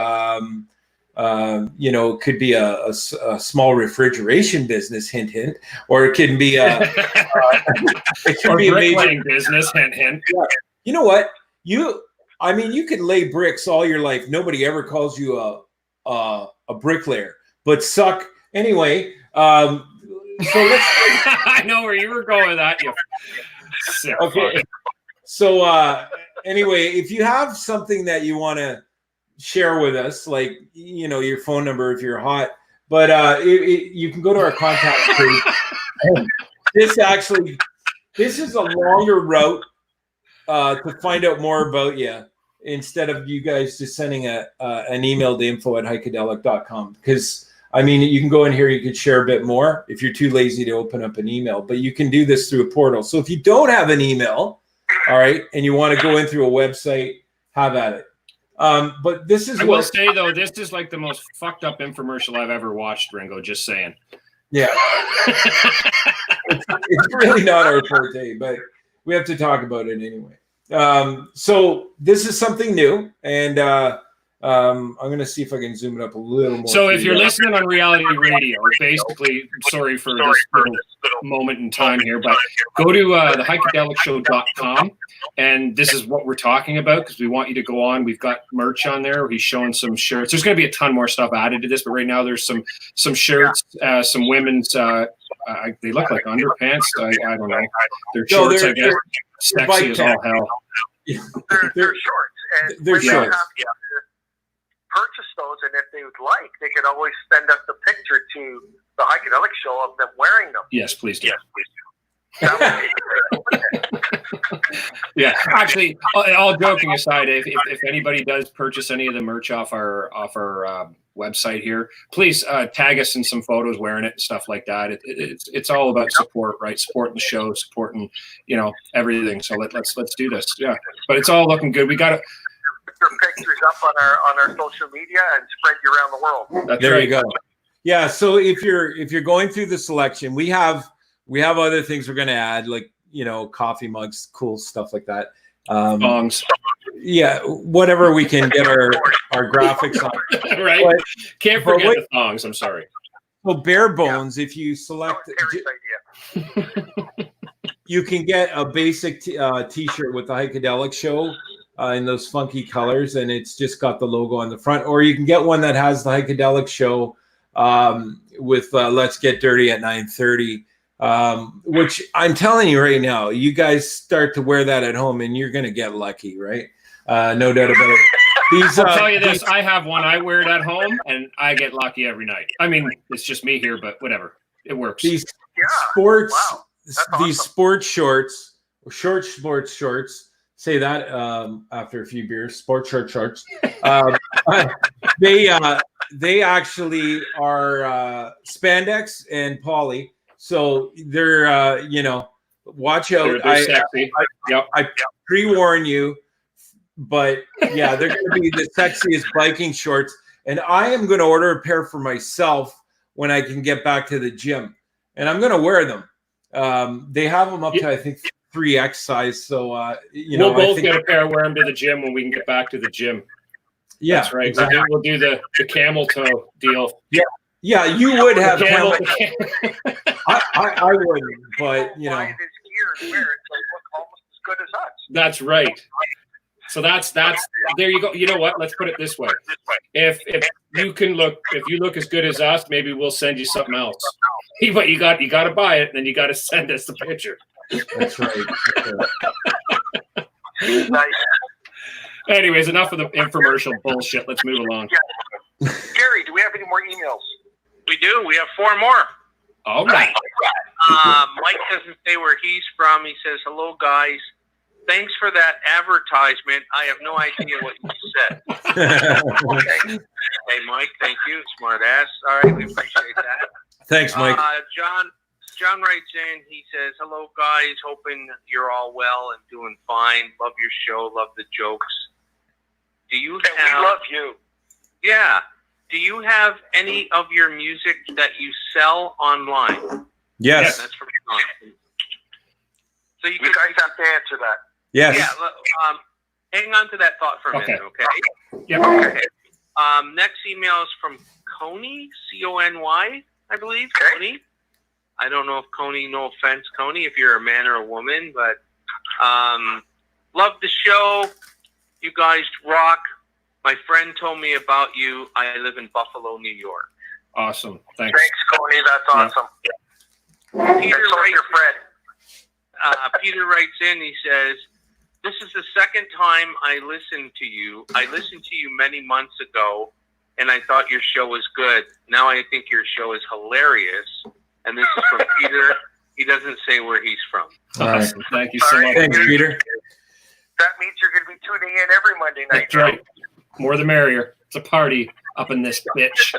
it could be a small refrigeration business, hint, hint, or it can be it could be a major business, hint, hint. Yeah. You know what? You could lay bricks all your life. Nobody ever calls you a bricklayer, but suck anyway. So let's. I know where you were going with that. Okay. So anyway, if you have something that you want to share with us, like your phone number if you're hot, but you can go to our contact page. This is a longer route to find out more about you, instead of you guys just sending an email to info@heikadelic.com, because you can go in here, you could share a bit more if you're too lazy to open up an email, but you can do this through a portal. So if you don't have an email, all right, and you want to go in through a website, have at it. But this is I will say, though, this is like the most fucked up infomercial I've ever watched, Ringo, just saying. Yeah. It's really not our forte, but we have to talk about it anyway. So this is something new, and I'm going to see if I can zoom it up a little more. So if you're listening on Reality Radio, basically, sorry for this little moment in time here, but go to the Heikadelicshow.com, and this is what we're talking about, because we want you to go on. We've got merch on there. He's showing some shirts. There's going to be a ton more stuff added to this, but right now there's some shirts, some women's, they look like underpants. I don't know. They're shorts, I guess. Sexy as all hell. They're shorts. And they're shorts. Purchase those, and if they would like, they could always send us the picture to the Heikadelic Show of them wearing them. Yes, please do. That would be Yeah, actually, all joking aside, if anybody does purchase any of the merch off our website here, please tag us in some photos wearing it and stuff like that. It's all about support, right? Supporting the show, supporting everything. So let's do this. Yeah, but it's all looking good. We got to. Your pictures up on our social media and spread you around the world. That's there right. You go. Yeah. So if you're going through the selection, we have other things we're going to add, like coffee mugs, cool stuff like that. Bongs. Yeah, whatever we can get our graphics on. Right. But, Can't forget the thongs. I'm sorry. Well, bare bones, if you select, you can get a basic t-shirt with the Heikadelic show in those funky colors, and it's just got the logo on the front. Or you can get one that has the Heikadelic show with Let's Get Dirty at 9:30, which I'm telling you right now, you guys start to wear that at home, and you're going to get lucky, right? No doubt about it. I'll tell you this, I have one. I wear it at home, and I get lucky every night. I mean, it's just me here, but whatever. It works. These sports shorts, short sports shorts, say that after a few beers, sports shorts. They actually are spandex and poly. So they're, watch out. They're sexy. I pre-warn you. But yeah, they're going to be the sexiest biking shorts. And I am going to order a pair for myself when I can get back to the gym. And I'm going to wear them. They have them up to, I think, 3X size. So, we'll both get a pair, wear them to the gym when we can get back to the gym. Yeah. That's right. Exactly. We'll do the camel toe deal. Yeah. Yeah, you would have camel. I wouldn't, but, Buy this gear and wear it, so it look almost as good as us. That's right. So that's there you go. You know what? Let's put it this way. If you look as good as us, maybe we'll send you something else. But you got to buy it, and then you got to send us the picture. That's right. Nice. Anyways, enough of the infomercial bullshit. Let's move along. Yeah. Gary, do we have any more emails? We do. We have 4 more. All right. Mike doesn't say where he's from. He says, "Hello, guys. Thanks for that advertisement. I have no idea what you said." Okay. Hey, Mike, thank you. Smart ass. All right, we appreciate that. Thanks, Mike. John writes in. He says, "Hello, guys. Hoping you're all well and doing fine. Love your show. Love the jokes. Do you have? We love you. Yeah. Do you have any of your music that you sell online?" Yes. That's from John. So you guys have to answer that. Yes. Yeah. Hang on to that thought for a minute, okay? Yeah. Okay. Next email is from Coney, C-O-N-Y, I believe. Okay. Coney. I don't know if Coney, no offense, Coney, if you're a man or a woman, but love the show. You guys rock. My friend told me about you. I live in Buffalo, New York. Awesome. Thanks. Thanks, Coney. That's awesome. Peter writes in. He says, "This is the second time I listened to you. I listened to you many months ago, and I thought your show was good. Now I think your show is hilarious." And this is from Peter. He doesn't say where he's from. Awesome. Thank you so much. Thanks, Peter. That means you're going to be tuning in every Monday night. That's right. More the merrier. It's a party up in this bitch.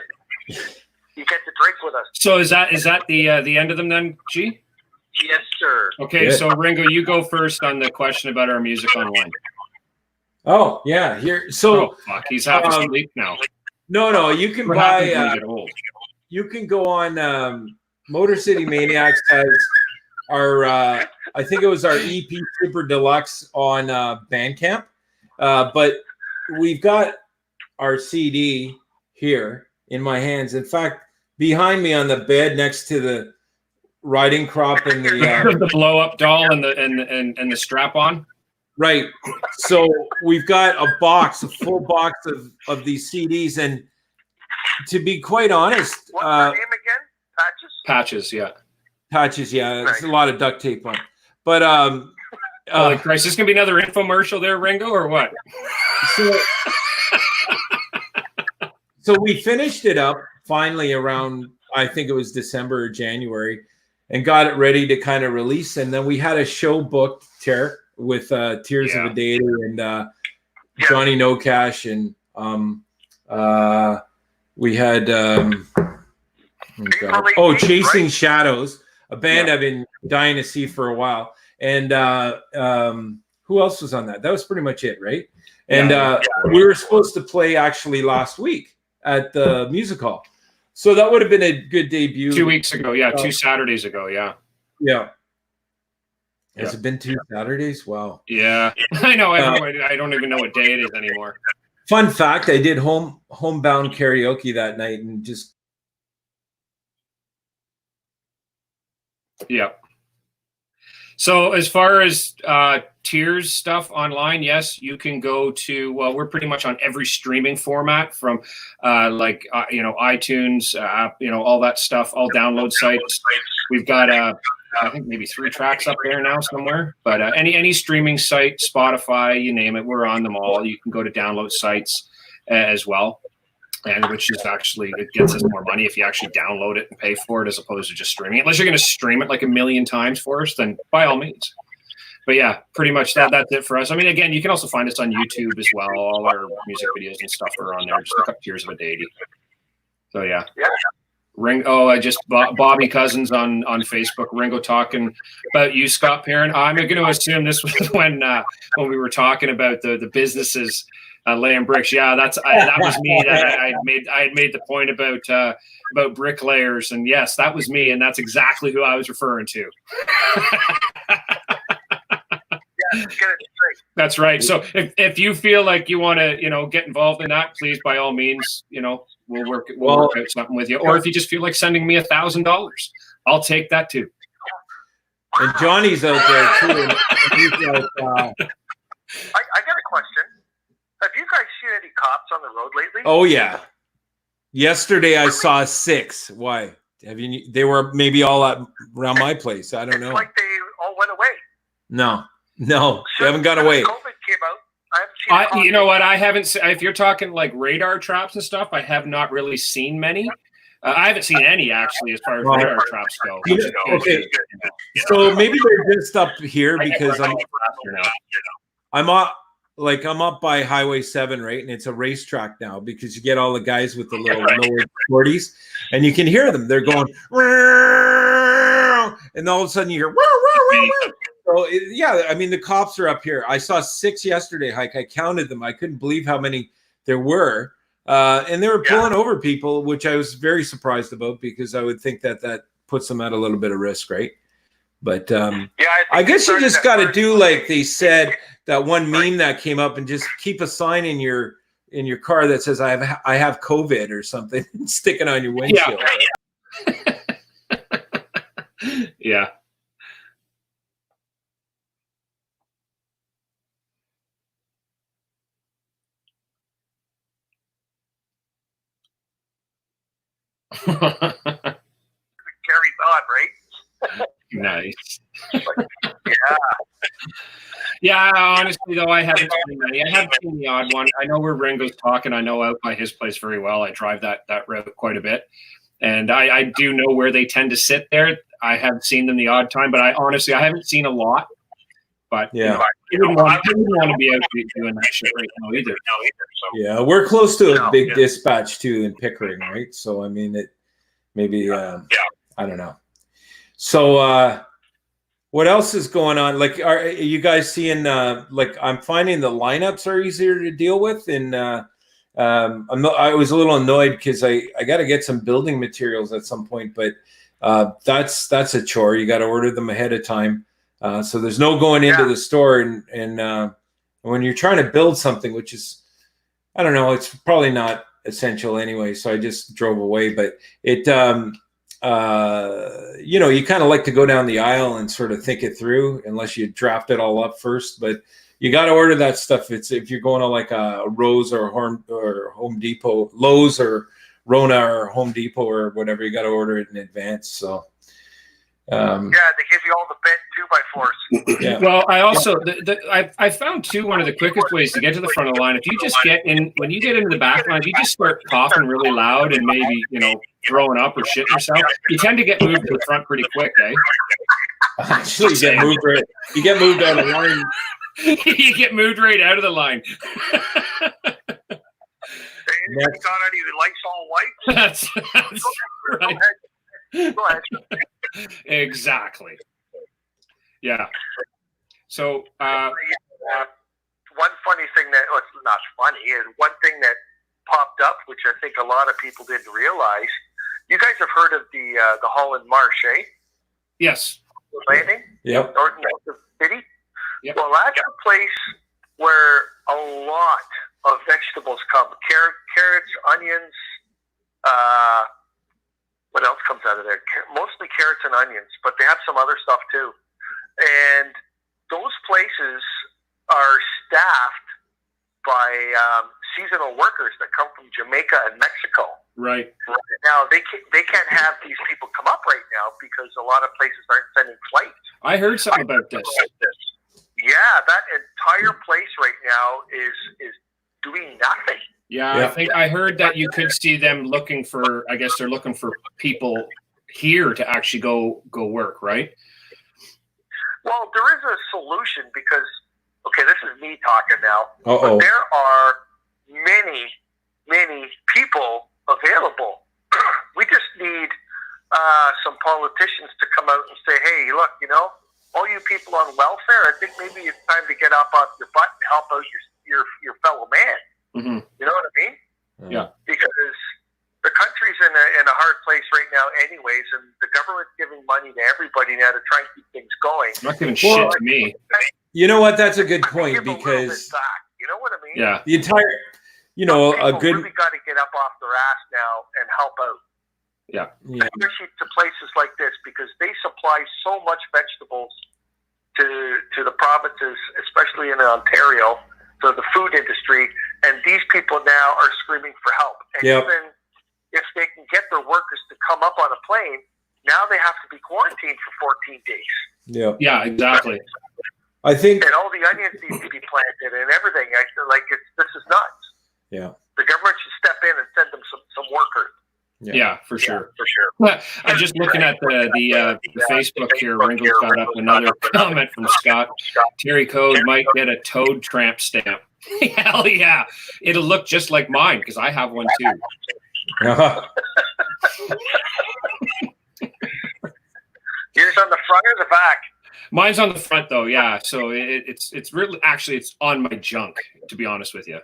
You get to drink with us. So is that the end of them then, G? Yes, sir. Okay, Good. so Ringo, you go first on the question about our music online. Oh, yeah. Here. So, fuck, he's half asleep now. No, you can What happens when buy. you get old? You can go on. Motor City Maniacs has our. I think it was our EP Super Deluxe on Bandcamp, but we've got our CD here in my hands. In fact, behind me on the bed next to the riding crop and The blow up doll and the strap on. Right. So we've got a full box of these CDs, and to be quite honest, What's her name again? Patches, yeah. Patches, yeah. There's a lot of duct tape on. But Holy Christ, is this gonna be another infomercial there, Ringo, or what? So we finished it up finally around, I think it was December or January, and got it ready to kind of release. And then we had a show booked, Ter, with Tears of a Deity and Johnny No Cash, and we had Chasing Shadows, a band I've been dying to see for a while. And who else was on that? That was pretty much it, right? And we were supposed to play actually last week at the music hall. So that would have been a good debut. 2 weeks ago, 2 Saturdays ago, Yeah. Has it been 2 Saturdays? Wow. Yeah, I know. I don't even know what day it is anymore. Fun fact: I did homebound karaoke that night, and just yeah. So as far as tiers stuff online, yes, you can go to. Well, we're pretty much on every streaming format from iTunes, all that stuff, all download sites. We've got I think maybe 3 tracks up there now somewhere. But any streaming site, Spotify, you name it, we're on them all. You can go to download sites as well. And which is actually, it gets us more money if you actually download it and pay for it as opposed to just streaming it. Unless you're going to stream it like 1 million times for us, then by all means. But yeah, pretty much that's it for us. I mean, again, you can also find us on YouTube as well. All our music videos and stuff are on there. Just look up Tears of a Deity. So yeah. I just Bobby Cousins on Facebook. Ringo talking about you, Scott Perrin. I'm going to assume this was when we were talking about the businesses. Laying bricks, yeah, that was me. That I had made the point about bricklayers, and yes, that was me, and that's exactly who I was referring to. That's right. So if you feel like you want to, get involved in that, please, by all means, we'll work out something with you. Or if you just feel like sending me $1,000, I'll take that too. And Johnny's out there too. And he's like, I got a question. Have you guys seen any cops on the road lately? Oh yeah. Yesterday I saw 6. Why? They were maybe all around my place. I don't know. Like they all went away. No, they haven't gone away. COVID came out. I haven't seen. You know what? I haven't. If you're talking like radar traps and stuff, I have not really seen many. I haven't seen any actually, as far as radar traps go. Okay. So maybe they're just up here because I'm up by Highway 7, right? And it's a racetrack now because you get all the guys with the little lower 40s and you can hear them. They're going, and all of a sudden you hear, so I mean, the cops are up here. I saw 6 yesterday, Hike. I counted them. I couldn't believe how many there were. And they were pulling over people, which I was very surprised about because I would think that puts them at a little bit of risk, right? But I guess you just got to do like they said, that one meme that came up, and just keep a sign in your car that says I have COVID or something, and stick it on your windshield. Yeah. Carries on, right? Nice. Yeah. Yeah, honestly, though, I haven't seen many. I haven't seen the odd one. I know where Ringo's talking. I know out by his place very well. I drive that route quite a bit. And I do know where they tend to sit there. I have seen them the odd time, but I haven't seen a lot. But yeah, you wouldn't want to be out doing that shit right now either. Yeah, we're close to a big dispatch too in Pickering, right? So I mean, it maybe I don't know. So what else is going on? Like, are you guys seeing? Like, I'm finding the lineups are easier to deal with, and I was a little annoyed because I got to get some building materials at some point, but that's a chore. You got to order them ahead of time. So there's no going into the store, and when you're trying to build something, which is, I don't know, it's probably not essential anyway. So I just drove away, but it, you kind of like to go down the aisle and sort of think it through, unless you draft it all up first. But you got to order that stuff. If you're going to like a Rose or Home Depot, Lowe's or Rona or Home Depot or whatever, you got to order it in advance. So. They give you all the bent 2x4s. Yeah. Well, I also I found too, one of the quickest ways to get to the front of the line, if you just get in, when you get into the back line, if you just start coughing really loud and maybe throwing up or shitting yourself, you tend to get moved to the front pretty quick, eh? Actually, you get moved right. You get moved out of the line. You get moved right out of the line. You got any Lysol wipes? That's right. Go ahead. Exactly. Yeah. So one funny thing that, well, it's not funny, is one thing that popped up, which I think a lot of people didn't realize. You guys have heard of the Holland Marsh, eh? Yes. Landing? Yep. Yep. Well, that's a place where a lot of vegetables come. Carrots, onions, what else comes out of there? Mostly carrots and onions, but they have some other stuff too. And those places are staffed by seasonal workers that come from Jamaica and Mexico. Right. Now, they can't have these people come up right now because a lot of places aren't sending flights. I heard something about this. Yeah, that entire place right now is doing nothing. Yeah, I think I heard that you could see them looking for, I guess they're looking for people here to actually go work, right? Well, there is a solution because, okay, this is me talking now. Uh-oh. But there are many people available. We just need some politicians to come out and say, hey, look, all you people on welfare, I think maybe it's time to get up off your butt and help out your fellow man. Mm-hmm. You know what I mean? Yeah. Because the country's in a hard place right now anyways, and the government's giving money to everybody now to try and keep things going. It's not giving shit to me. You know what? That's a good point Give a little bit because back. You know what I mean? Yeah. the entire, a good. Really got to get up off their ass now and help out. Yeah. Especially to places like this because they supply so much vegetables to the provinces, especially in Ontario, to the food industry, and these people now are screaming for help. And even if they can get their workers to come up on a plane, now they have to be quarantined for 14 days. Yeah. Yeah, exactly. I think. And all the onions need to be planted and everything. I feel like this is nuts. Yeah. The government should step in and send them some workers. Yeah, for sure. For sure. Well, I'm just looking at the Facebook here. Ringo's got up another comment from Scott. Terry Code might get a Toad Tramp stamp. Hell yeah. It'll look just like mine because I have one too. Yours on the front or the back? Mine's on the front though, yeah. So it's really it's on my junk, to be honest with you.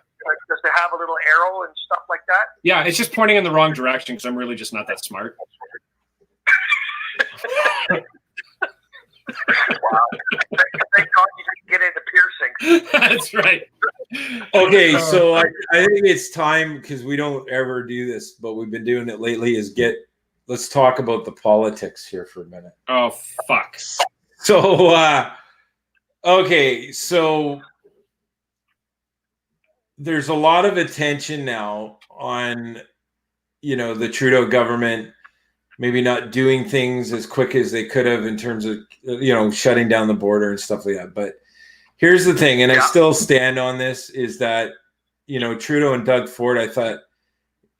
Does it have a little arrow and stuff like that? Yeah, it's just pointing in the wrong direction because I'm really just not that smart. Wow. Thank God you didn't get into piercing. That's right. Okay, so I think it's time because we don't ever do this, but we've been doing it lately. Let's talk about the politics here for a minute. Oh fuck. So okay, so there's a lot of attention now on the Trudeau government maybe not doing things as quick as they could have in terms of shutting down the border and stuff like that. But here's the thing, and I still stand on this, is that Trudeau and Doug Ford, I thought,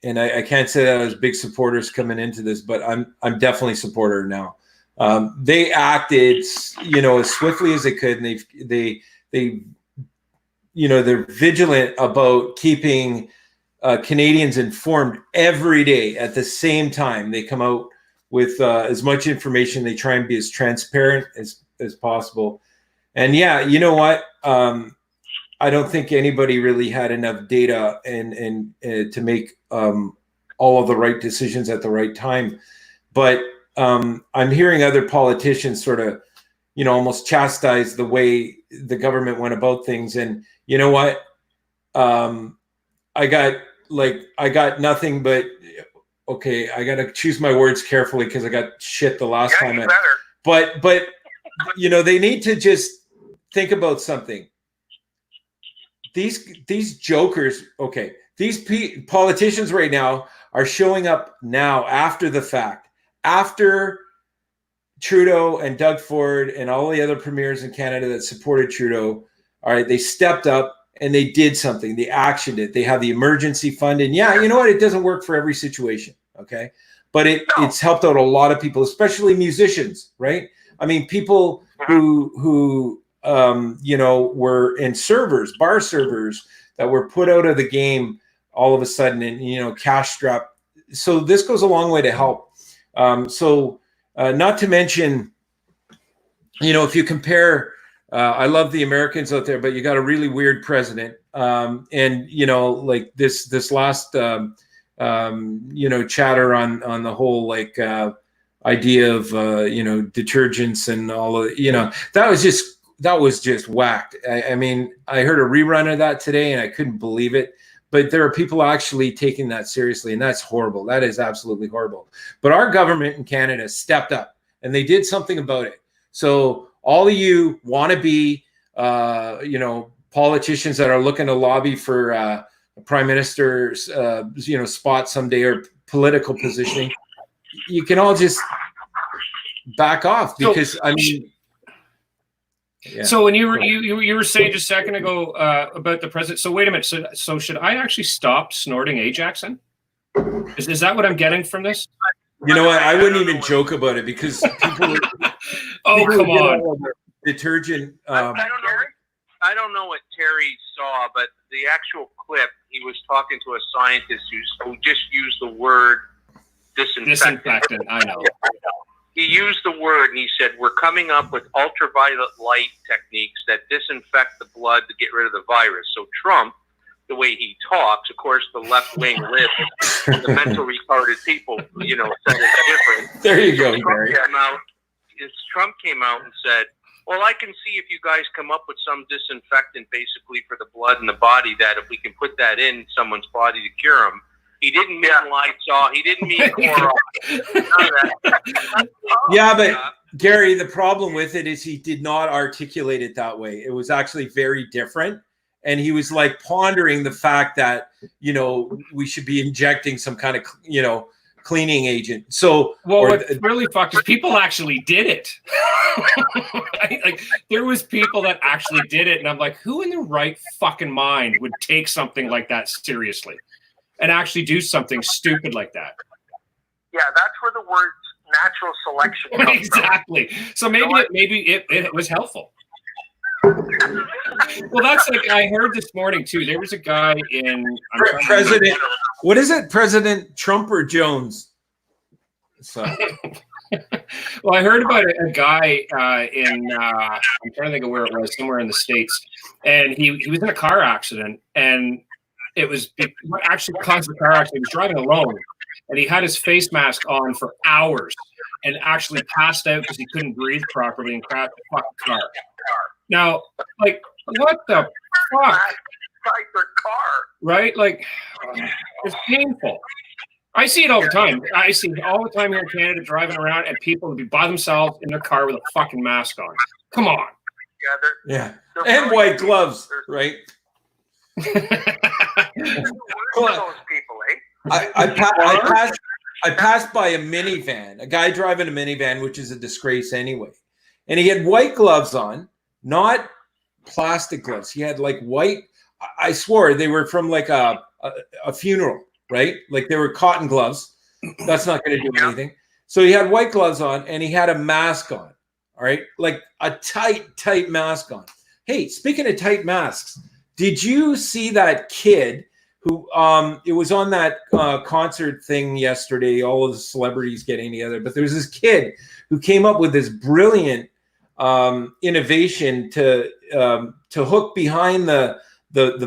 and I can't say that I was big supporters coming into this, but I'm definitely a supporter now. They acted as swiftly as they could, and they're vigilant about keeping Canadians informed every day. At the same time, they come out with as much information. They try and be as transparent as possible. And yeah, you know what? I don't think anybody really had enough data and to make all of the right decisions at the right time. But I'm hearing other politicians sort of, almost chastise the way the government went about things. And you know what? I got nothing but, okay, I got to choose my words carefully because I got shit the last time. But they need to just think about something. These jokers, okay, these politicians right now are showing up now after the fact, after Trudeau and Doug Ford and all the other premiers in Canada that supported Trudeau. All right, they stepped up and they did something. They actioned it. They have the emergency fund. And yeah, you know what? It doesn't work for every situation, okay? But it's helped out a lot of people, especially musicians, right? I mean, people who were in bar servers that were put out of the game all of a sudden and, cash strapped. So this goes a long way to help. Not to mention, if you compare, I love the Americans out there, but you got a really weird president. Like this last, chatter on the whole, idea of, detergents and all of, that was just was just whacked. I mean, I heard a rerun of that today and I couldn't believe it. But there are people actually taking that seriously, and that's horrible. That is absolutely horrible. But our government in Canada stepped up and they did something about it. So all of you wannabe, politicians that are looking to lobby for a prime minister's, spot someday or political positioning, you can all just back off because Yeah. So when you were saying just a second ago about the president, so wait a minute. So should I actually stop snorting Ajaxin? Is that what I'm getting from this? You know what? I wouldn't even joke about it because people. Come on. Detergent. I don't know what Terry saw, but the actual clip, he was talking to a scientist who just used the word disinfectant. I know. He used the word and he said, we're coming up with ultraviolet light techniques that disinfect the blood to get rid of the virus. So Trump, the way he talks, of course, the left-wing lib, the mental retarded people, said it's different. There you go, Gary. Trump came out and said, well, I can see if you guys come up with some disinfectant basically for the blood in the body, that if we can put that in someone's body to cure them. He didn't mean Lysol. He didn't mean Clorox. Yeah, but Gary, the problem with it is he did not articulate it that way. It was actually very different. And he was like pondering the fact that, we should be injecting some kind of, cleaning agent. So, what's really fucked is people actually did it. Like there was people that actually did it. And I'm like, who in their right fucking mind would take something like that seriously? And actually do something stupid like that. Yeah, that's where the words natural selection comes exactly. From. So maybe it was helpful. Well, that's like I heard this morning too. There was a guy in President. What is it, President Trump or Jones? So. Well, I heard about a guy in I'm trying to think of where it was, somewhere in the States, and he was in a car accident and. It was what actually caused the car accident. He was driving alone, and he had his face mask on for hours, and actually passed out because he couldn't breathe properly and crashed the fucking car. Now, like, what the fuck? Right? Like, it's painful. I see it all the time. I see it all the time here in Canada, driving around, and people would be by themselves in their car with a fucking mask on. Come on. Yeah, and white gloves, right? Those people, eh? I passed by a minivan, a guy driving a minivan, which is a disgrace anyway. And he had white gloves on, not plastic gloves. He had like white, I swore they were from like a funeral, right? Like they were cotton gloves. That's not going to do anything. So he had white gloves on and he had a mask on, all right? Like a tight mask on. Hey, speaking of tight masks, did you see that kid who it was on that concert thing yesterday, all of the celebrities getting together, but there was this kid who came up with this brilliant innovation to hook behind the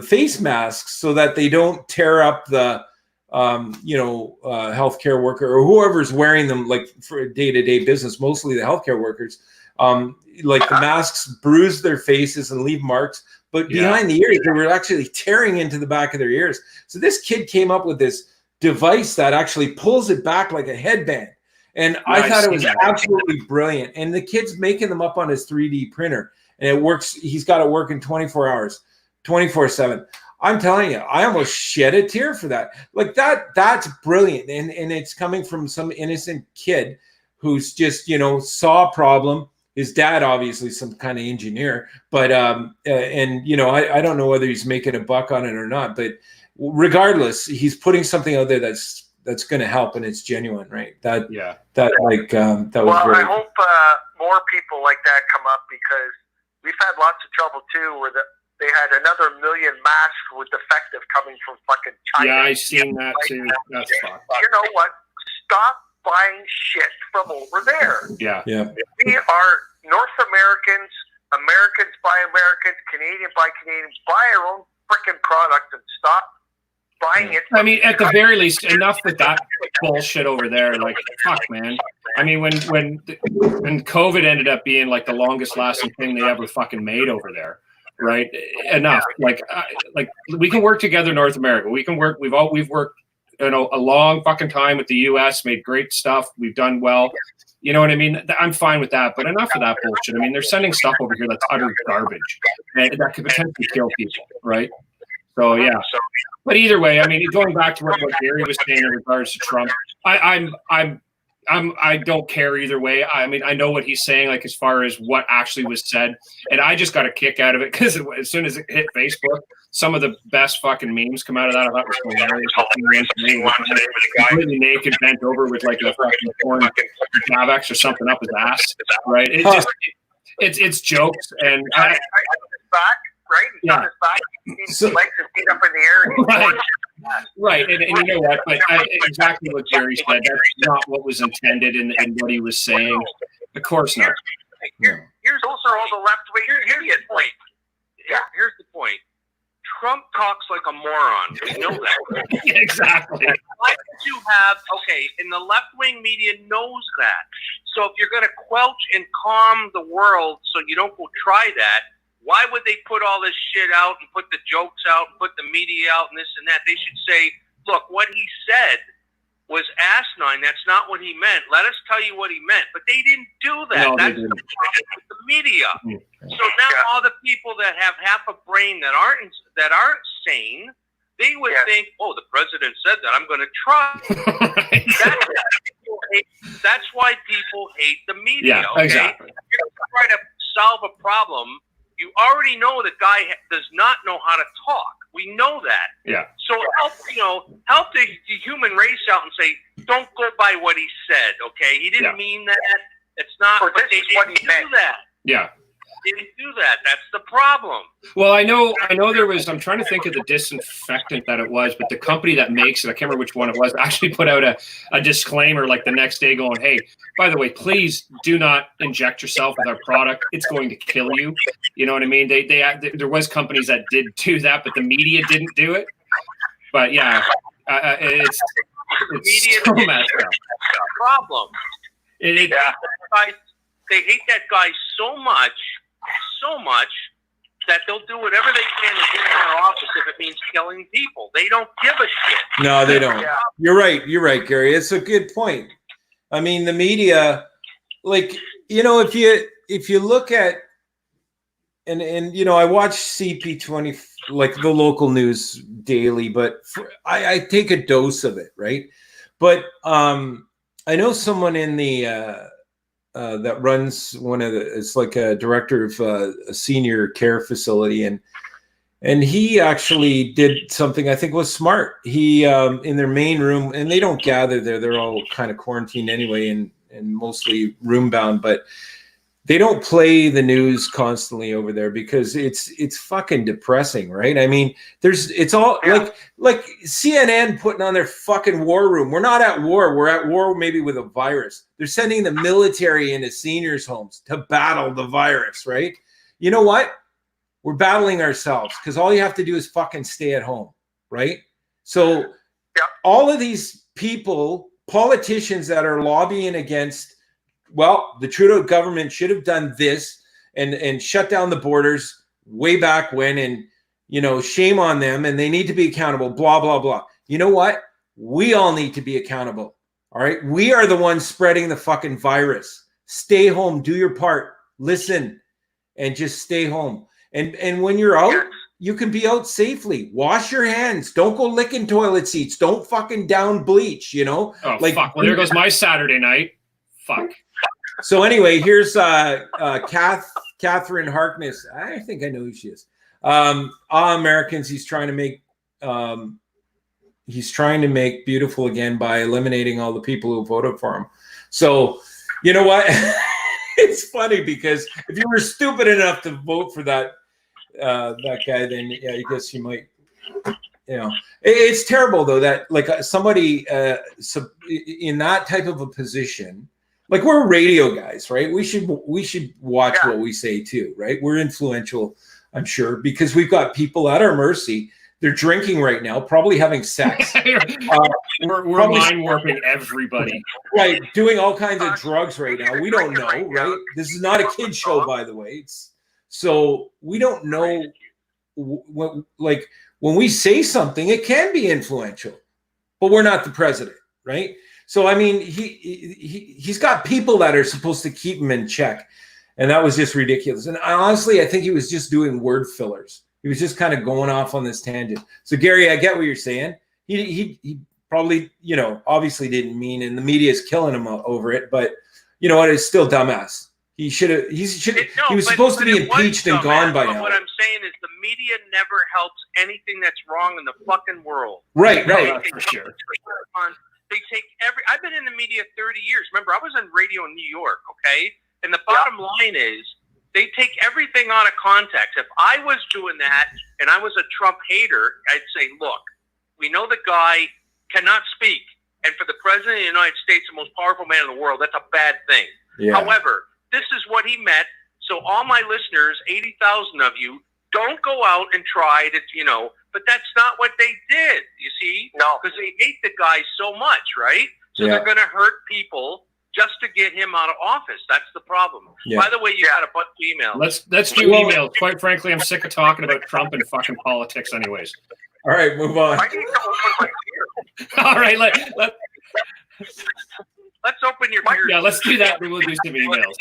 face masks so that they don't tear up the healthcare worker or whoever's wearing them, like for day-to-day business, mostly the healthcare workers. Like the masks bruise their faces and leave marks. But behind the ears, they were actually tearing into the back of their ears. So this kid came up with this device that actually pulls it back like a headband. And I thought it was absolutely brilliant. And the kid's making them up on his 3D printer. And it works. He's got it working 24 hours, 24/7. I'm telling you, I almost shed a tear for that. Like that's brilliant. And it's coming from some innocent kid who's just, saw a problem. His dad, obviously, some kind of engineer, but I don't know whether he's making a buck on it or not. But regardless, he's putting something out there that's going to help, and it's genuine, right? That was great. I hope more people like that come up because we've had lots of trouble too, where they had another 1 million masks with defective coming from fucking China. Yeah, I've seen that too. That's fucked. You know what? Stop buying shit from over there. Yeah. We are North Americans. Americans buy Americans. Canadian buy Canadians. Buy our own freaking product and stop buying it. I mean, at the very least, enough with that bullshit over there. Like, fuck, man. I mean, when COVID ended up being like the longest lasting thing they ever fucking made over there, right? Enough. Like we can work together, North America. We can work. We've worked, a long fucking time with the U.S. Made great stuff. We've done well. You know what I mean? I'm fine with that, but enough of that bullshit. I mean, they're sending stuff over here that's utter garbage, and that could potentially kill people, right? So yeah. But either way, I mean, going back to what Gary was saying in regards to Trump, I don't care either way. I mean, I know what he's saying, like as far as what actually was said, and I just got a kick out of it because as soon as it hit Facebook, some of the best fucking memes come out of that. I thought it was hilarious. Completely naked, bent over with like a fucking porn Javex or something up his ass, right? It's jokes and back, right? He's on his back. He likes his feet up in the air. Right, and you know what? But exactly what Jerry said. That's not what was intended in what he was saying. Of course not. Here's also all the left wing. Here's the point. Yeah, here's the point. Trump talks like a moron. We know that. Exactly. Why would you have, and the left-wing media knows that. So if you're going to quelch and calm the world so you don't go try that, why would they put all this shit out and put the jokes out and put the media out and this and that? They should say, look, what he said was asinine. That's not what he meant. Let us tell you what he meant. But they didn't do that. No, that's the problem with the media. So now all the people that have half a brain that aren't sane, they would think, oh, the president said that. I'm going to try. That's why people hate the media. Yeah, exactly. If you're going to try to solve a problem, you already know the guy does not know how to talk. We know that. Yeah. So help the human race out and say, don't go by what he said. Okay, he didn't mean that. It's not. Or but this they is what didn't he do meant. that. Yeah. They didn't do that. That's the problem. Well, I know there was, I'm trying to think of the disinfectant that it was, but the company that makes it, I can't remember which one it was, actually put out a disclaimer like the next day going, hey, by the way, please do not inject yourself with our product. It's going to kill you. You know what I mean? There was companies that did do that, but the media didn't do it. But yeah, it's so messed up. Problem. They hate that guy so much that they'll do whatever they can to get in their office if it means killing people. They don't give a shit. No, they don't. Yeah. You're right, Gary. It's a good point. I mean, the media, like, if you look at, and I watch CP20, like the local news daily, but I take a dose of it, right? But I know someone in the that runs it's like a director of a senior care facility, and he actually did something I think was smart. He in their main room, and they don't gather there; they're all kind of quarantined anyway, and mostly room bound, but they don't play the news constantly over there because it's fucking depressing, right? I mean, it's all like CNN putting on their fucking war room. We're not at war. We're at war maybe with a virus. They're sending the military into seniors' homes to battle the virus, right? You know what? We're battling ourselves because all you have to do is fucking stay at home, right? So all of these politicians that are lobbying against, well, the Trudeau government should have done this and shut down the borders way back when, and shame on them, and they need to be accountable, blah, blah, blah. You know what? We all need to be accountable. All right. We are the ones spreading the fucking virus. Stay home, do your part, listen, and just stay home. And when you're out, you can be out safely. Wash your hands. Don't go licking toilet seats. Don't fucking down bleach, Oh, like, fuck. Well, there goes my Saturday night. Fuck. So anyway, here's Catherine Harkness. I think I know who she is. Americans, he's trying to make beautiful again by eliminating all the people who voted for him. So you know what? It's funny because if you were stupid enough to vote for that guy, then yeah, I guess you might. It's terrible though that like somebody in that type of a position. Like we're radio guys, right? We should watch what we say too, right? We're influential, I'm sure, because we've got people at our mercy. They're drinking right now, probably having sex. We're Probably- mind warping everybody. Right, doing all kinds of drugs right now. We don't know, right? This is not a kid show, by the way. So we don't know when we say something, it can be influential, but we're not the president, right? So I mean, he's got people that are supposed to keep him in check, and that was just ridiculous. And honestly, I think he was just doing word fillers. He was just kind of going off on this tangent. So Gary, I get what you're saying. He probably, obviously didn't mean, and the media is killing him over it. But you know what? It's still dumbass. He was supposed to be impeached and gone by now. What I'm saying is the media never helps anything that's wrong in the fucking world. Right. For sure. They take I've been in the media 30 years. Remember, I was on radio in New York, okay? And the bottom line is they take everything out of context. If I was doing that and I was a Trump hater, I'd say, look, we know the guy cannot speak. And for the president of the United States, the most powerful man in the world, that's a bad thing. Yeah. However, this is what he meant. So all my listeners, 80,000 of you, don't go out and try to, but that's not what they did, you see? No. Because they hate the guy so much, right? So they're going to hurt people just to get him out of office. That's the problem. Yeah. By the way, you got a bunch of emails. Let's do emails. Quite frankly, I'm sick of talking about Trump and fucking politics anyways. All right, move on. I need to open my beer. All right, let's open your beer. Yeah, let's do that. Then we'll do some emails.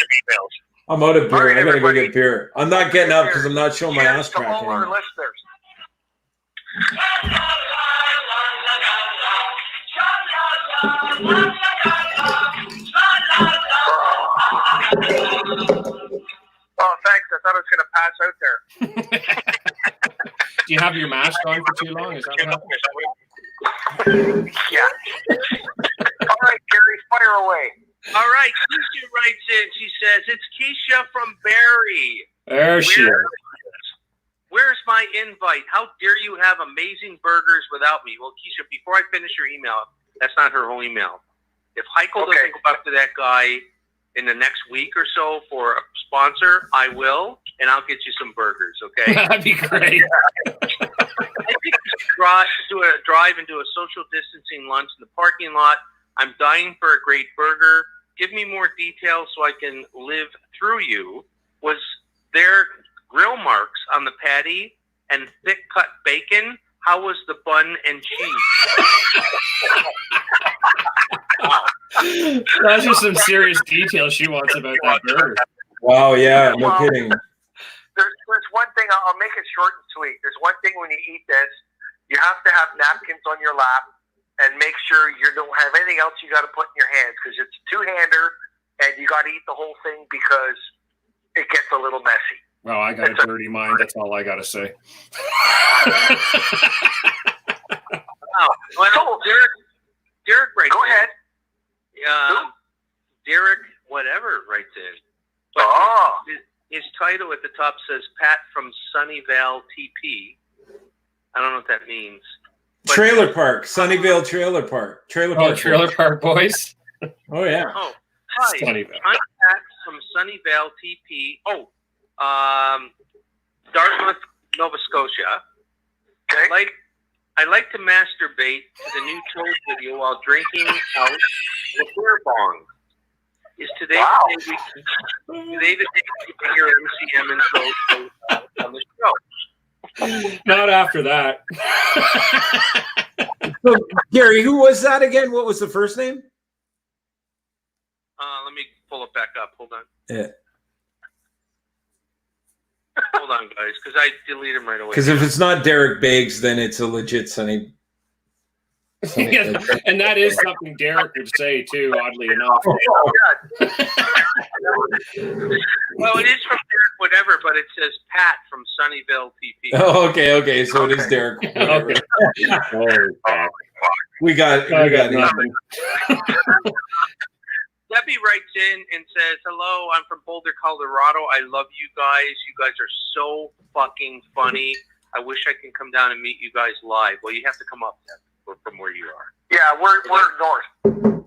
I'm out of beer. Right, I gotta go everybody. get beer. I'm not getting up because I'm not showing my ass To crack all our anymore. listeners. Oh, thanks. I thought I was going to pass out there. Do you have your mask on for too long? Is that what happened? Yeah. All right, Gary, fire away. All right, Keisha writes in. She says, it's Keisha from Barrie. There she is. Where's my invite? How dare you have amazing burgers without me? Well, Keisha, before I finish your email, that's not her whole email. If Heiko doesn't go back to that guy in the next week or so for a sponsor, I will, and I'll get you some burgers, okay? That'd be great. I think we should do a drive and do a social distancing lunch in the parking lot. I'm dying for a great burger. Give me more details so I can live through you. Was there grill marks on the patty and thick cut bacon? How was the bun and cheese? Those are some serious details she wants about that burger. Wow, yeah, no kidding. There's one thing, I'll make it short and sweet. There's one thing when you eat this, you have to have napkins on your lap and make sure you don't have anything else you got to put in your hands because it's a two-hander and you got to eat the whole thing because it gets a little messy. Well, I got a dirty mind. That's all I got to say. Well, Derek writes Go ahead. Derek, whatever, writes in. But his title at the top says Pat from Sunnyvale TP. I don't know what that means. Trailer Park, Sunnyvale Trailer Park. Trailer Park Boys. Oh, yeah. Oh, hi. Sunnyvale. I'm Pat from Sunnyvale TP. Dartmouth, Nova Scotia. Okay. I like to masturbate to the new Toad video while drinking out the beer bong. Is today the day we can hear MCM and Toad on the show? Not after that. So, Gary, who was that again? What was the first name? Let me pull it back up. Hold on. Yeah. Hold on, guys, because I deleted him right away. Because if it's not Derek Biggs, then it's a legit Sunny. Yeah, and that is something Derek would say too, oddly enough. Well, it is from Derek whatever, but it says Pat from Sunnyvale TP. Oh, okay. So it is Derek. Okay. We got nothing. Debbie writes in and says, hello, I'm from Boulder, Colorado. I love you guys. You guys are so fucking funny. I wish I can come down and meet you guys live. Well, you have to come up from where you are. Yeah, we're north.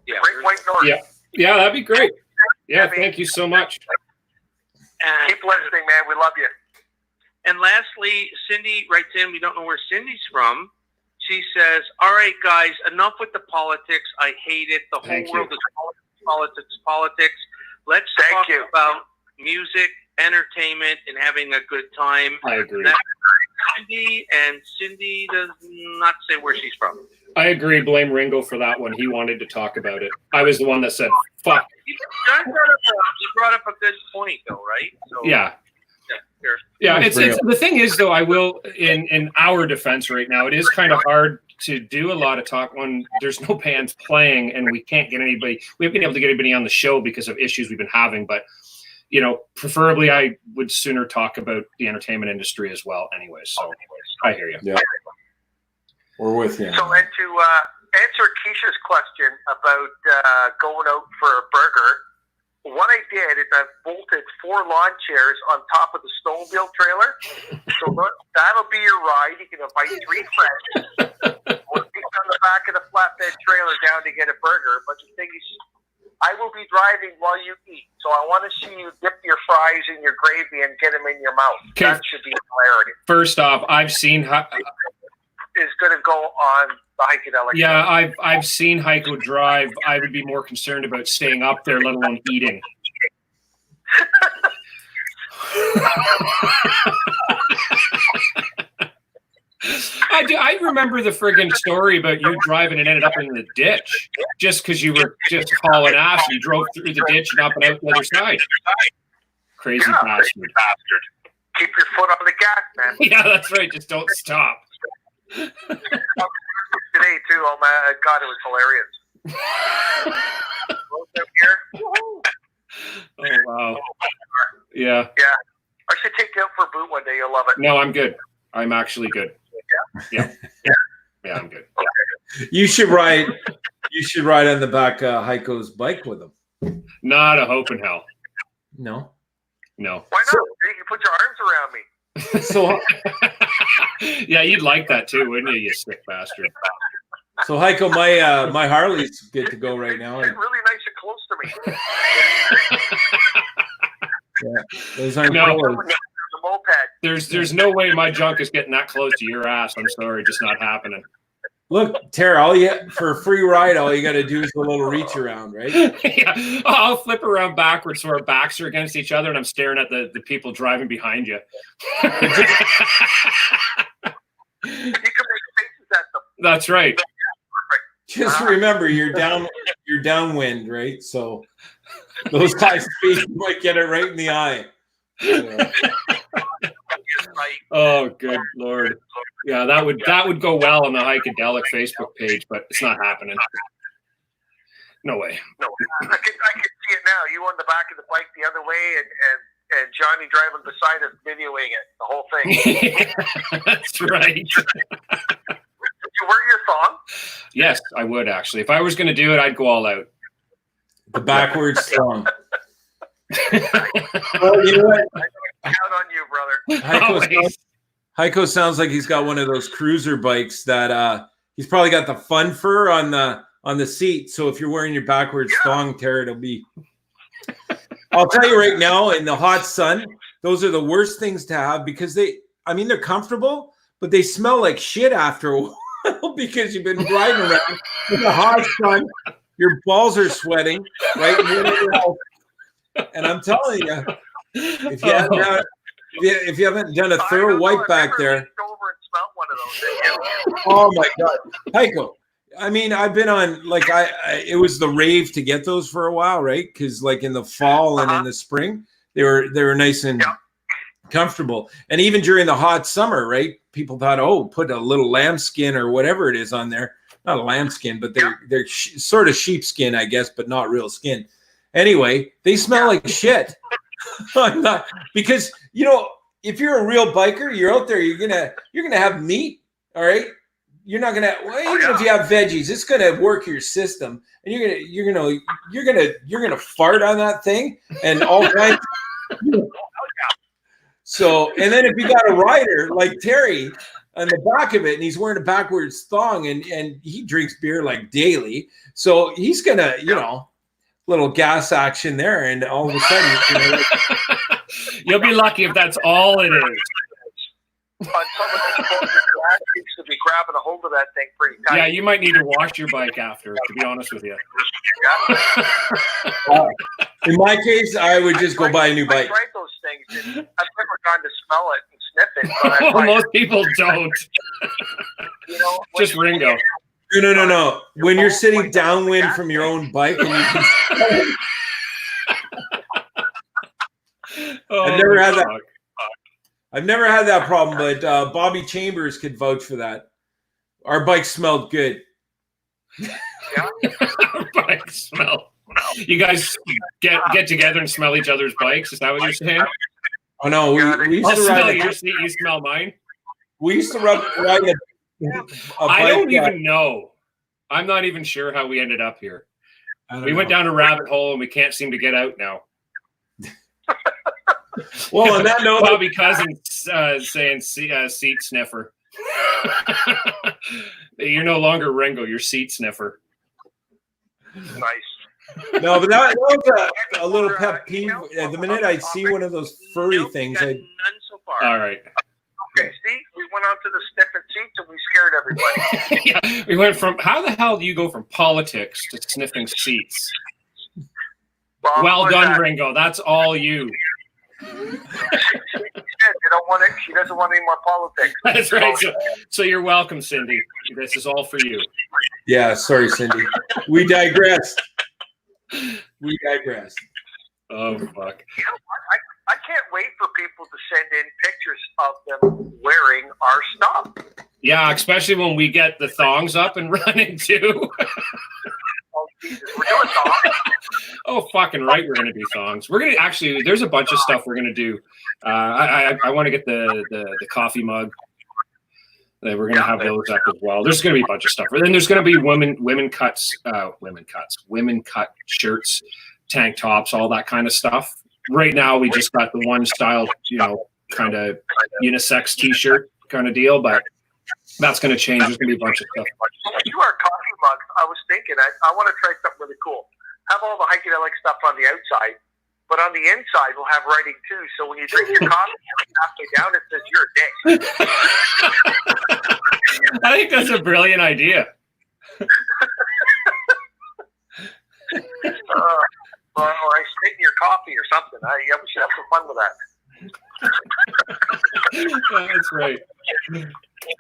Yeah, Great White North. Yeah, that'd be great. Yeah, thank you so much. And, keep listening, man. We love you. And lastly, Cindy writes in. We don't know where Cindy's from. She says, all right, guys, enough with the politics. I hate it. The Thank whole world you. is politics. Let's talk about music, entertainment, and having a good time. I agree. Cindy does not say where she's from. I agree. Blame Ringo for that one. He wanted to talk about it. I was the one that said, fuck. John brought up a good point, though, right? So, Yeah. Sure. Yeah, it's the thing is though, I will in our defense right now, it is kind of hard to do a lot of talk when there's no bands playing and we can't get anybody. We haven't been able to get anybody on the show because of issues we've been having. But preferably I would sooner talk about the entertainment industry as well. Anyway, so I hear you. Yeah, we're with you. So, and to answer Keisha's question about going out for a burger. What I did is I bolted 4 lawn chairs on top of the snowmobile trailer. So that'll be your ride. You can invite 3 friends. We'll be on the back of the flatbed trailer down to get a burger. But the thing is, I will be driving while you eat. So I want to see you dip your fries in your gravy and get them in your mouth. Okay. That should be clarity. First off, I've seen Is going to go on the Heikadelic. Yeah, I've seen Heiko drive. I would be more concerned about staying up there, let alone eating. I remember the friggin' story about you driving and ended up in the ditch just because you were just hauling ass and you drove through the ditch and up and out the other side. Crazy bastard. Keep your foot on the gas, man. Yeah, that's right. Just don't stop. Today too, oh my God, it was hilarious. Oh wow. Yeah. I should take you out for a boot one day. You'll love it. No, I'm good. I'm actually good. Yeah, I'm good. Okay. You should ride on the back of Heiko's bike with him. Not a hope in hell. No. Why not? You can put your arms around me. So Yeah, you'd like that too, wouldn't you, you sick bastard? So Heiko, my Harley's good to go right now. It's really nice and close to me. Yeah, those aren't No. colors. The moped. There's no way my junk is getting that close to your ass. I'm sorry, just not happening. Look, Tara, for a free ride, all you got to do is a little reach around, right? Yeah. I'll flip around backwards so our backs are against each other and I'm staring at the people driving behind you. You can make faces at them. That's right. Just remember, you're downwind, right? So those high speeds might get it right in the eye. So. Oh, good Lord. Yeah, that would go well on the Heikadelic Facebook page, but it's not happening. No way. No, I can see it now. You on the back of the bike the other way, and Johnny driving beside us, videoing it, the whole thing. That's right. Did you wear your thong? Yes, I would actually. If I was going to do it, I'd go all out. The backwards song. Well, you know what? Count on you, brother. Heiko sounds like he's got one of those cruiser bikes that he's probably got the fun fur on the seat. So if you're wearing your backwards thong, Tara, it'll be. I'll tell you right now, in the hot sun, those are the worst things to have because they're comfortable, but they smell like shit after a while because you've been riding around in the hot sun. Your balls are sweating, right? And I'm telling you, if you haven't done a thorough wipe back there. Oh my God, Heiko. I mean, I've been on it was the rave to get those for a while, right? Because like in the fall and in the spring, they were nice and comfortable. And even during the hot summer, right? People thought, put a little lambskin or whatever it is on there. Not a lambskin, but they're sort of sheepskin, I guess, but not real skin. Anyway, they smell like shit. I'm not, because if you're a real biker, you're out there, you're gonna have meat, all right? You're not gonna even if you have veggies, it's gonna work your system, and you're gonna fart on that thing and all kinds. So, and then if you got a rider like Terry on the back of it, and he's wearing a backwards thong, and he drinks beer like daily, so he's gonna little gas action there, and all of a sudden, you'll be lucky if that's all it is. on some of those photos, your ass seems to be grabbing a hold of that thing pretty tight. Yeah, you might need to wash your bike after, to be honest with you. In my case, I would just go buy a new I bike. tried those things, and I've never gone to smell it and sniff it. But I Well, find, most people don't. you know, Just Ringo. No. When you're sitting downwind from your own bike and you can Oh, never had that. fuck. I've never had that problem, but Bobby Chambers could vouch for that. Our bike smelled good. Bike smell. You guys get together and smell each other's bikes? Is that what you're saying? Oh no, we used I'll to smell ride. your seat. You smell mine. We used to ride a I don't bike, even know. I'm not even sure how we ended up here. I don't We went know. down a rabbit hole and we can't seem to get out now. Well, on that note, Bobby Cousins saying seat sniffer. You're no longer Ringo. You're seat sniffer. nice. no, but that was a little pet peeve. The minute I see one of those furry Nope, things, got I none so far. All right. Okay, see, we went on to the sniffing seats and we scared everybody. Yeah, we went from how the hell do you go from politics to sniffing seats? Well what done, that- Ringo. That's all you. She doesn't want any more politics. That's right. So you're welcome, Cindy. This is all for you. yeah. Sorry, Cindy. We digress. We digress. Oh fuck. You know what? I can't wait for people to send in pictures of them wearing our stuff. Yeah, especially when we get the thongs up and running too. Oh, Jesus, we're doing thongs. Oh, fucking right, we're gonna do thongs. We're gonna actually. There's a bunch of stuff we're gonna do. I want to get the coffee mug. We're gonna have those up as well. There's gonna be a bunch of stuff. And then there's gonna be women cut shirts, tank tops, all that kind of stuff. Right now, we just got the one style, kind of unisex T-shirt kind of deal, but that's gonna change. There's gonna be a bunch of stuff. If you are coffee mugs, I was thinking I want to try something really cool. Have all the Heikadelic stuff on the outside, but on the inside we'll have writing too. So when you drink your coffee halfway down, it says "You're a dick." I think that's a brilliant idea. Or I spit in your coffee or something. We should have some fun with that. That's right.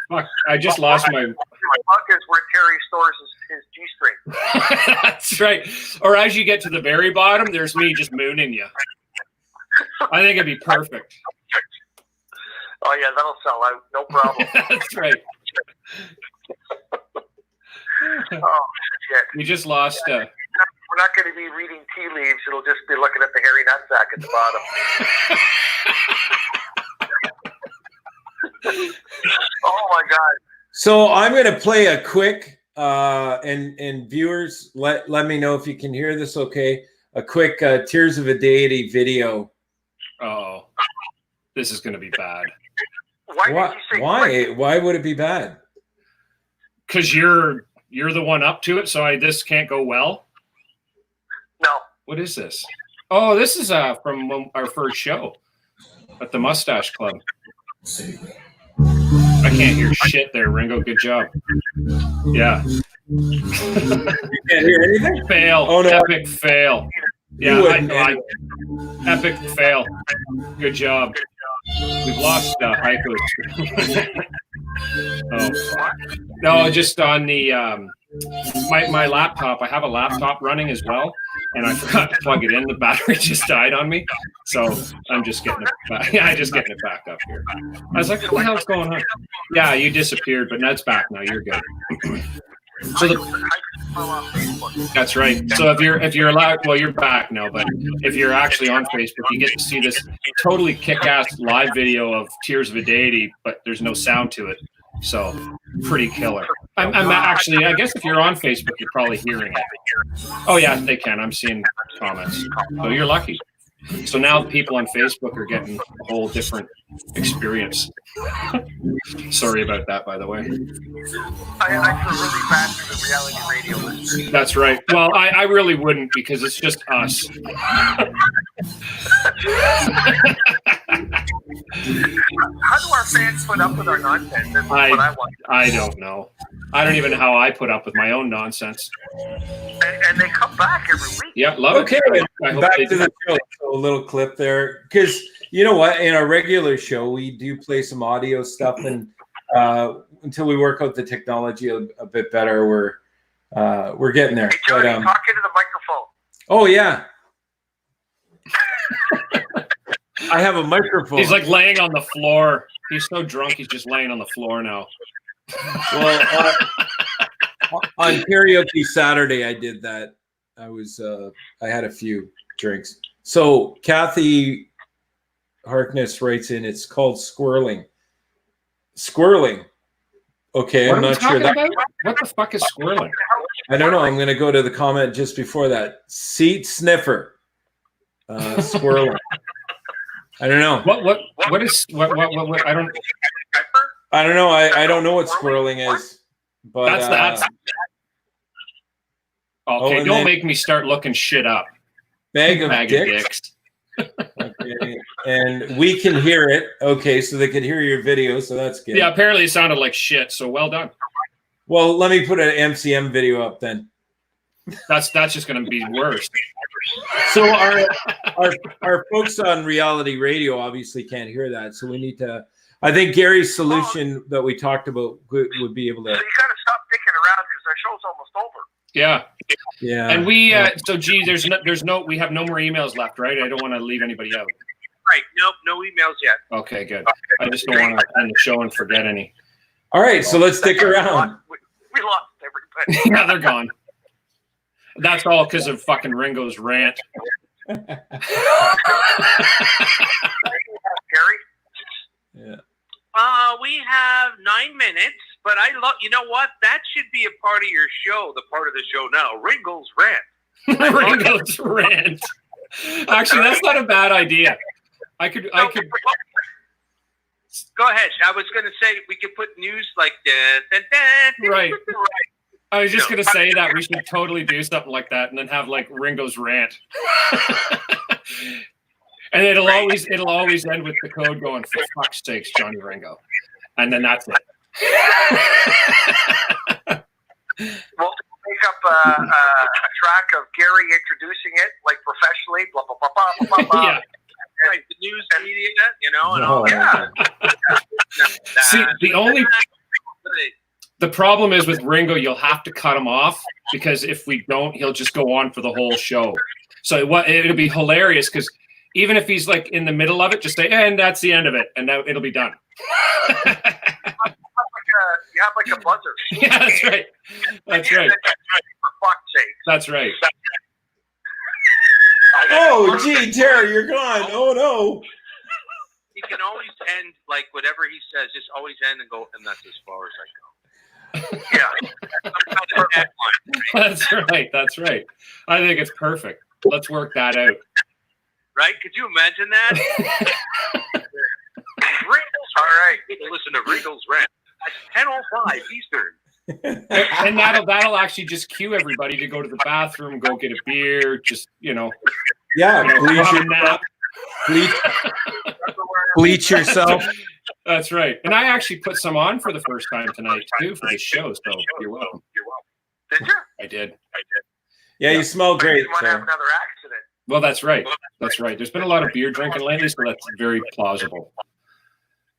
Fuck, I just lost my. My mug is where Terry stores his G-string. That's right. Or as you get to the very bottom, there's me just mooning you. I think it'd be perfect. Oh yeah, that'll sell out. No problem. That's right. Oh shit. We just lost. We're not going to be reading tea leaves. It'll just be looking at the hairy nutsack at the bottom. Oh my God. So I'm going to play a quick, and viewers, let me know if you can hear this okay. A quick Tears of a Deity video. Oh, this is going to be bad. Why did you say quick? Why would it be bad? Because you're the one up to it, so this can't go well. No. What is this? Oh, this is from our first show at the Mustache Club. I can't hear shit there, Ringo. Good job. Yeah. You can't hear anything? Fail. Oh, no. Epic fail. You Yeah. wouldn't. Epic fail. Good job. We've lost Heiko's. Oh, fuck. No, just on the my laptop. I have a laptop running as well, and I forgot to plug it in. The battery just died on me, so I'm just getting it back. Yeah, just getting it back up here. I was like, "What the hell's going on?" Yeah, you disappeared, but Ned's back now. You're good. So that's right. So if you're allowed, well, you're back now. But if you're actually on Facebook, you get to see this totally kick-ass live video of Tears of a Deity, but there's no sound to it. So pretty killer. I'm actually, I guess if you're on Facebook, you're probably hearing it. Oh yeah, they can. I'm seeing comments. So you're lucky. So now people on Facebook are getting a whole different experience. Sorry about that, by the way. I feel really bad for the reality radio listeners. That's right. Well, I really wouldn't, because it's just us. How do our fans put up with our nonsense? That's what I want. I don't know. I don't even know how I put up with my own nonsense. And they come back every week. Yeah, love it. Okay, back to the show. So a little clip there, because you know what? In our regular show, we do play some audio stuff, and until we work out the technology a bit better, we're getting there. Hey, Johnny, talk into the microphone. Oh yeah. I have a microphone. He's like laying on the floor. He's so drunk, he's just laying on the floor now. Well, on karaoke Saturday, I did that. I had a few drinks. So Kathy Harkness writes in, it's called squirreling. Squirreling. Okay, I'm not sure that. What the fuck is squirreling? I don't know. I'm going to go to the comment just before that. Seat sniffer. Squirreling. I don't know. What I don't. I don't know. I don't know what squirreling is. But that's. Okay, don't make me start looking shit up. Bag of dicks. Okay, and we can hear it. Okay, so they can hear your video, so that's good. Yeah, apparently it sounded like shit. So well done. Well, let me put an MCM video up then. That's just going to be worse. So our folks on reality radio obviously can't hear that, so we need to. I think Gary's solution that we talked about would be able to. So you got to stop dicking around because our show's almost over. Yeah. Yeah. And we so gee, there's no we have no more emails left, right? I don't want to leave anybody out. Right. Nope. No emails yet. Okay, good. I just don't want to end the show and forget any. All right, so let's stick around. We lost everybody. Yeah, they're gone. That's all because of fucking Ringo's rant. Gary? Yeah. We have 9 minutes, but you know what? That should be a part of your show, the part of the show now. Ringo's rant. Ringo's rant. Actually, that's not a bad idea. I could. Go ahead. I was going to say we could put news like that. Right. I was just going to say that we should totally do something like that and then have like Ringo's rant. And it'll always end with the code going, for fuck's sakes, Johnny Ringo. And then that's it. We'll make up a track of Gary introducing it, like professionally, blah, blah, blah, blah, blah, blah. Yeah. Right, the news media, and all that. Yeah. See, the problem is with Ringo, you'll have to cut him off because if we don't, he'll just go on for the whole show. So it'll be hilarious because even if he's like in the middle of it, just say, and that's the end of it, and it'll be done. You have like a buzzer. Yeah, that's right. That's right. For fuck's sake. That's right. Oh, gee, Terry, you're gone. Oh, no. You can always end, like, whatever he says, just always end and go, and that's as far as I go. Yeah. That's right. That's right. I think it's perfect. Let's work that out. Right? Could you imagine that? All right. Listen to Ringo's rant. At 10:05 Eastern. And that'll actually just cue everybody to go to the bathroom, go get a beer, just, Yeah, bleach yourself. That's right. And I actually put some on for the first time tonight, too, for this show, so you're welcome. Did you? I did. Yeah, you smell great. You want to have another accident. Well, that's right. That's right. There's been a lot of beer drinking lately, so that's very plausible.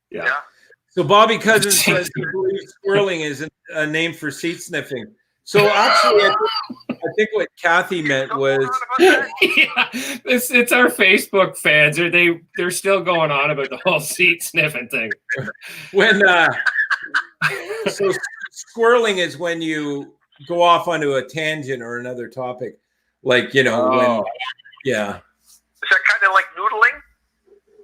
Yeah. So Bobby Cousins says he believes squirreling is a name for seat sniffing. So actually, I think what Kathy meant was, yeah, it's our Facebook fans. They're still going on about the whole seat sniffing thing. when so squirreling is when you go off onto a tangent or another topic, like when yeah. Is that kind of like noodling?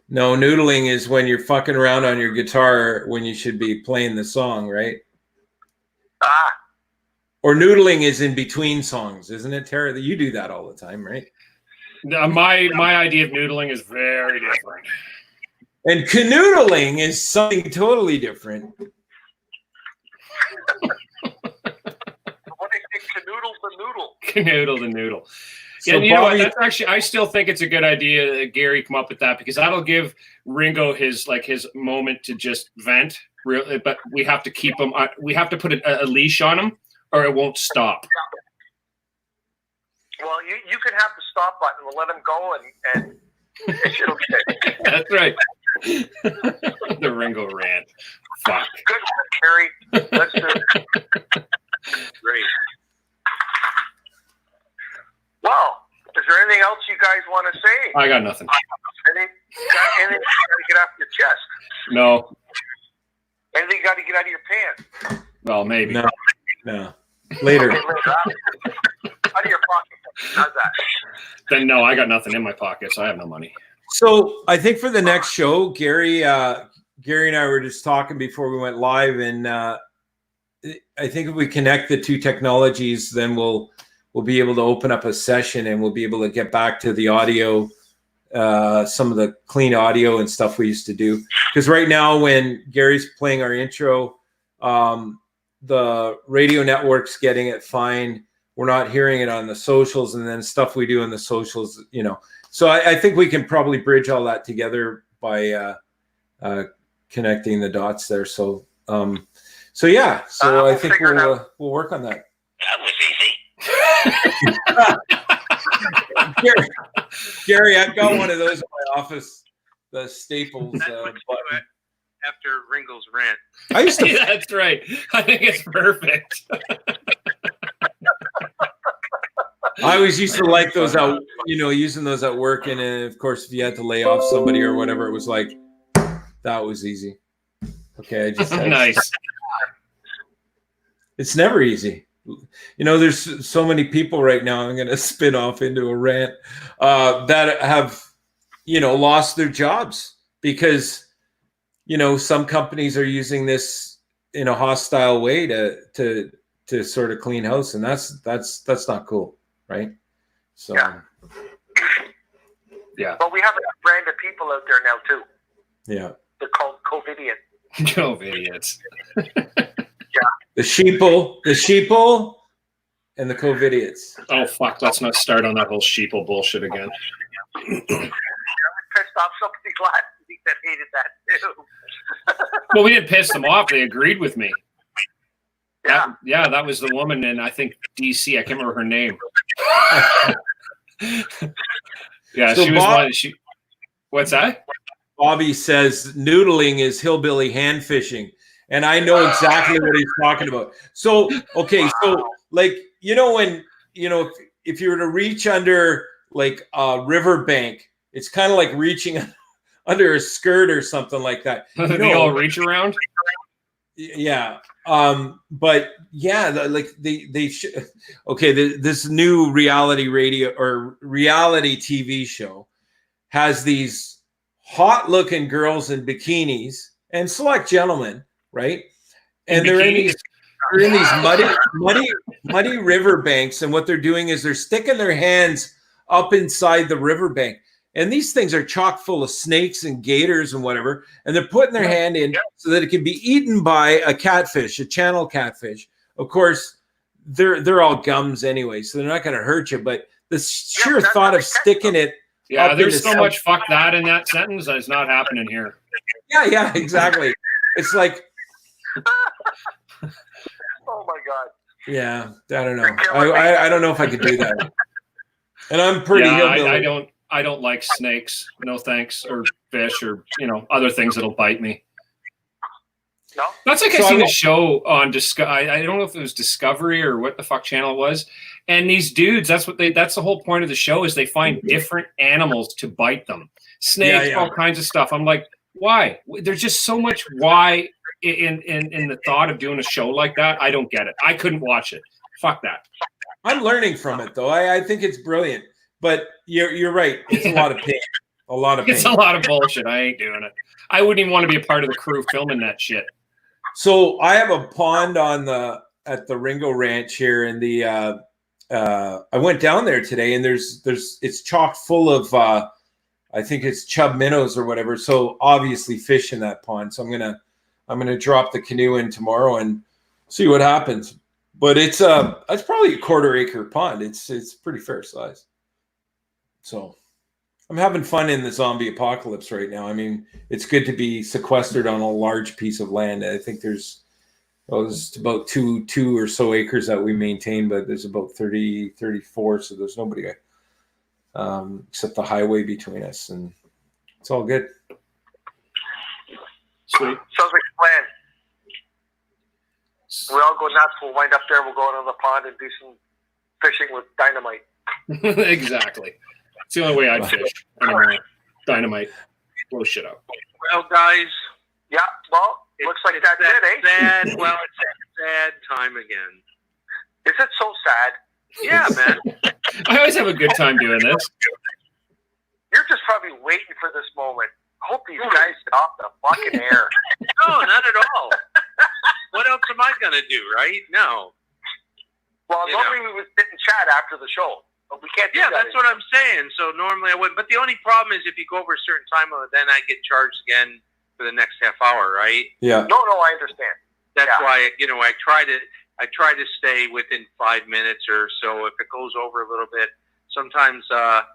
No, noodling is when you're fucking around on your guitar when you should be playing the song, right? Ah. Or noodling is in between songs, isn't it, Tara? You do that all the time, right? My idea of noodling is very different. And canoodling is something totally different. What do you think? Canoodle the noodle. Canoodle the noodle. So yeah, you know what? Bobby, That's actually, I still think it's a good idea that Gary come up with that, because that'll give Ringo his moment to just vent. But we have to keep him. We have to put a leash on him, or it won't stop. Well, you can have the stop button. We'll let him go, and it should okay. That's right. The Ringo rant. Fuck. Good one, Carrie. Let's do it. Great. Well, is there anything else you guys want to say? I got nothing. Anything you got to get off your chest? No. Anything you got to get out of your pants? Well, maybe. No. Later. Okay, out of your pocket. How's that? Then No, I got nothing in my pocket, so I have no money. So I think for the next show, Gary and I were just talking before we went live, and I think if we connect the two technologies, then we'll be able to open up a session, and we'll be able to get back to the audio, some of the clean audio and stuff we used to do. Because right now, when Gary's playing our intro, the radio network's getting it fine. We're not hearing it on the socials, and then stuff we do in the socials, So I think we can probably bridge all that together by connecting the dots there. So yeah. So I think we'll work on that. That was easy. Gary, I've got one of those in my office, the Staples That's what you do button. after Ringo's rant. I used to. That's right. I think it's perfect. I always used to like those out, using those at work. And of course, if you had to lay off somebody or whatever, it was like, that was easy. Okay. Nice. It's never easy. There's so many people right now, I'm going to spin off into a rant, that have, lost their jobs because, some companies are using this in a hostile way to sort of clean house. And that's not cool. Right. So, yeah. But we have a brand of people out there now too. Yeah. They're called COVIDians. COVIDians. The sheeple, and the COVIDians. Oh, fuck. Let's not start on that whole sheeple bullshit again. I was pissed off somebody last week that hated that too. Well, we didn't piss them off. They agreed with me. Yeah. That was the woman in, I think, DC. I can't remember her name. Yeah, So she was one. What's that? Bobby says noodling is hillbilly hand fishing. And I know exactly what he's talking about. So, okay. So when, if you were to reach under like a riverbank, it's kind of like reaching under a skirt or something like that. The old reach around? Yeah. But yeah, this new reality radio or reality TV show has these hot looking girls in bikinis and select gentlemen, right? And they're in these muddy riverbanks, and what they're doing is they're sticking their hands up inside the riverbank. And these things are chock full of snakes and gators and whatever. And they're putting their hand in so that it can be eaten by a catfish, a channel catfish. Of course, they're all gums anyway, so they're not going to hurt you. But the sheer thought of sticking it. Yeah, there's so much fuck that in that sentence that's not happening here. Yeah, exactly. It's like. Oh my God. Yeah, I don't know. I don't know if I could do that. And I'm pretty. Yeah, I don't like snakes. No thanks. Or fish or, other things that'll bite me. No? That's like I seen a show on I don't know if it was Discovery or what the fuck channel it was. And these dudes, that's the whole point of the show is they find different animals to bite them. Snakes, all kinds of stuff. I'm like, why? There's just so much why in the thought of doing a show like that. I don't get it. I couldn't watch it. Fuck that. I'm learning from it though. I think it's brilliant. But you're right. It's a lot of pain. It's a lot of bullshit. I ain't doing it. I wouldn't even want to be a part of the crew filming that shit. So I have a pond at the Ringo Ranch here in the. I went down there today, and it's chock full of. I think it's chub minnows or whatever. So obviously fish in that pond. So I'm gonna drop the canoe in tomorrow and see what happens. But it's probably a 1/4 acre pond. It's pretty fair size. So I'm having fun in the zombie apocalypse right now. I mean, it's good to be sequestered on a large piece of land. I think there's about two or so acres that we maintain, but there's about 30, 34. So there's nobody except the highway between us, and it's all good. Sweet. Sounds like a plan. We all go nuts. We'll wind up there. We'll go out on the pond and do some fishing with dynamite. Exactly. It's the only way I'd fish. Anymore. Dynamite. Blow shit up. Well, guys. Yeah, well, looks like that's it, eh? Sad, well, it's a sad time again. Is it so sad? Yeah, man. I always have a good time doing this. You're just probably waiting for this moment. I hope these guys get off the fucking air. No, not at all. What else am I going to do, right? No. Well, normally we would sit and chat after the show, but we can't do that. Yeah, that's what I'm saying. So normally I wouldn't. But the only problem is if you go over a certain time, then I get charged again for the next half hour, right? Yeah. No, I understand. That's why, I try to stay within 5 minutes or so. If it goes over a little bit, sometimes, I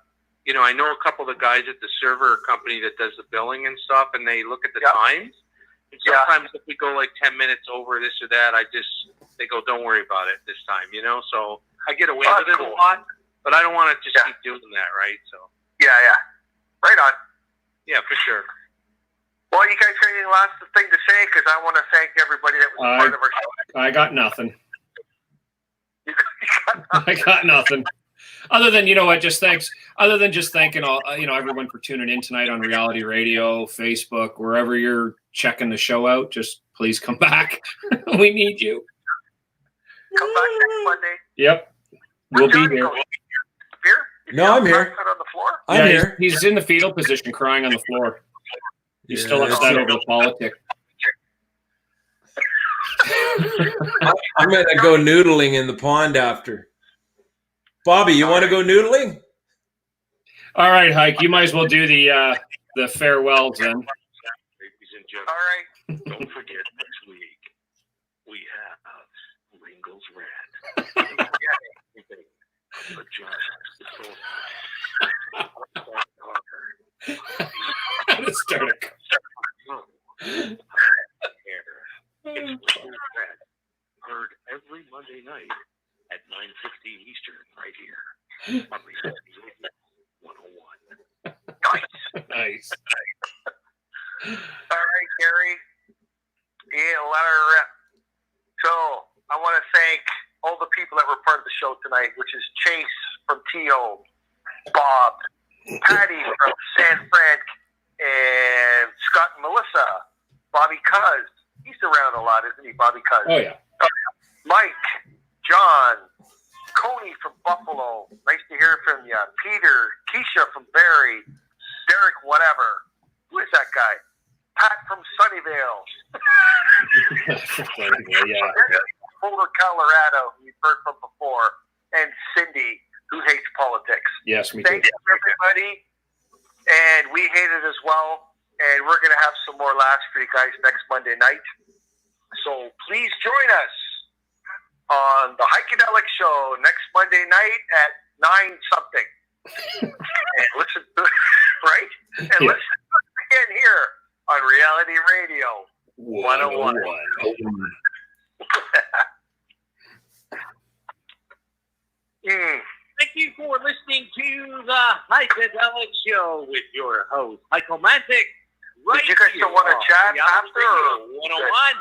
know a couple of the guys at the server company that does the billing and stuff, and they look at the times. And sometimes if we go like 10 minutes over this or that, they go, don't worry about it this time, So I get away with it a lot, but I don't want to just keep doing that, right? So. Yeah. Right on. Yeah, for sure. Well, you guys got any last thing to say? Because I want to thank everybody that was part of our show. I got nothing. You got nothing. I got nothing. Other than, just thanking all, everyone for tuning in tonight on Reality Radio, Facebook, wherever you're checking the show out. Just please come back. We need you. Come back next Monday. Yep. We'll be here. Here? No, I'm here. On the floor? I'm here. He's in the fetal position, crying on the floor. He's still upset over the politics. I'm going to go noodling in the pond after. Bobby, you want to go noodling? All right, Hike. You might as well do the farewells then. Ladies and gentlemen, All right. don't forget next week we have Ringles Red. Start a Heard every Monday night at 9:15 Eastern, right here on Reality 101. Nice. All right, Gary. Yeah, let her rip. So I want to thank all the people that were part of the show tonight, which is Chase from T.O., Bob, Patty from San Fran, and Scott and Melissa, Bobby Cuz. He's around a lot, isn't he, Bobby Cuz? Oh, yeah. Mike, John, Coney from Buffalo. Nice to hear from you. Peter, Keisha from Barrie, Derek, whatever. Who is that guy? Pat from Sunnyvale. Yeah. Boulder, Colorado, who you've heard from before. And Cindy, who hates politics. Yes, me too. Thank you, everybody. And we hate it as well. And we're going to have some more laughs for you guys next Monday night. So please join us on the Heikadelic Show next Monday night at 9 something. And listen to it, right? And listen to us again here on Reality Radio 101. Thank you for listening to the Heikadelic Show with your host, Heikomantic. Did you guys still want to chat after? 101.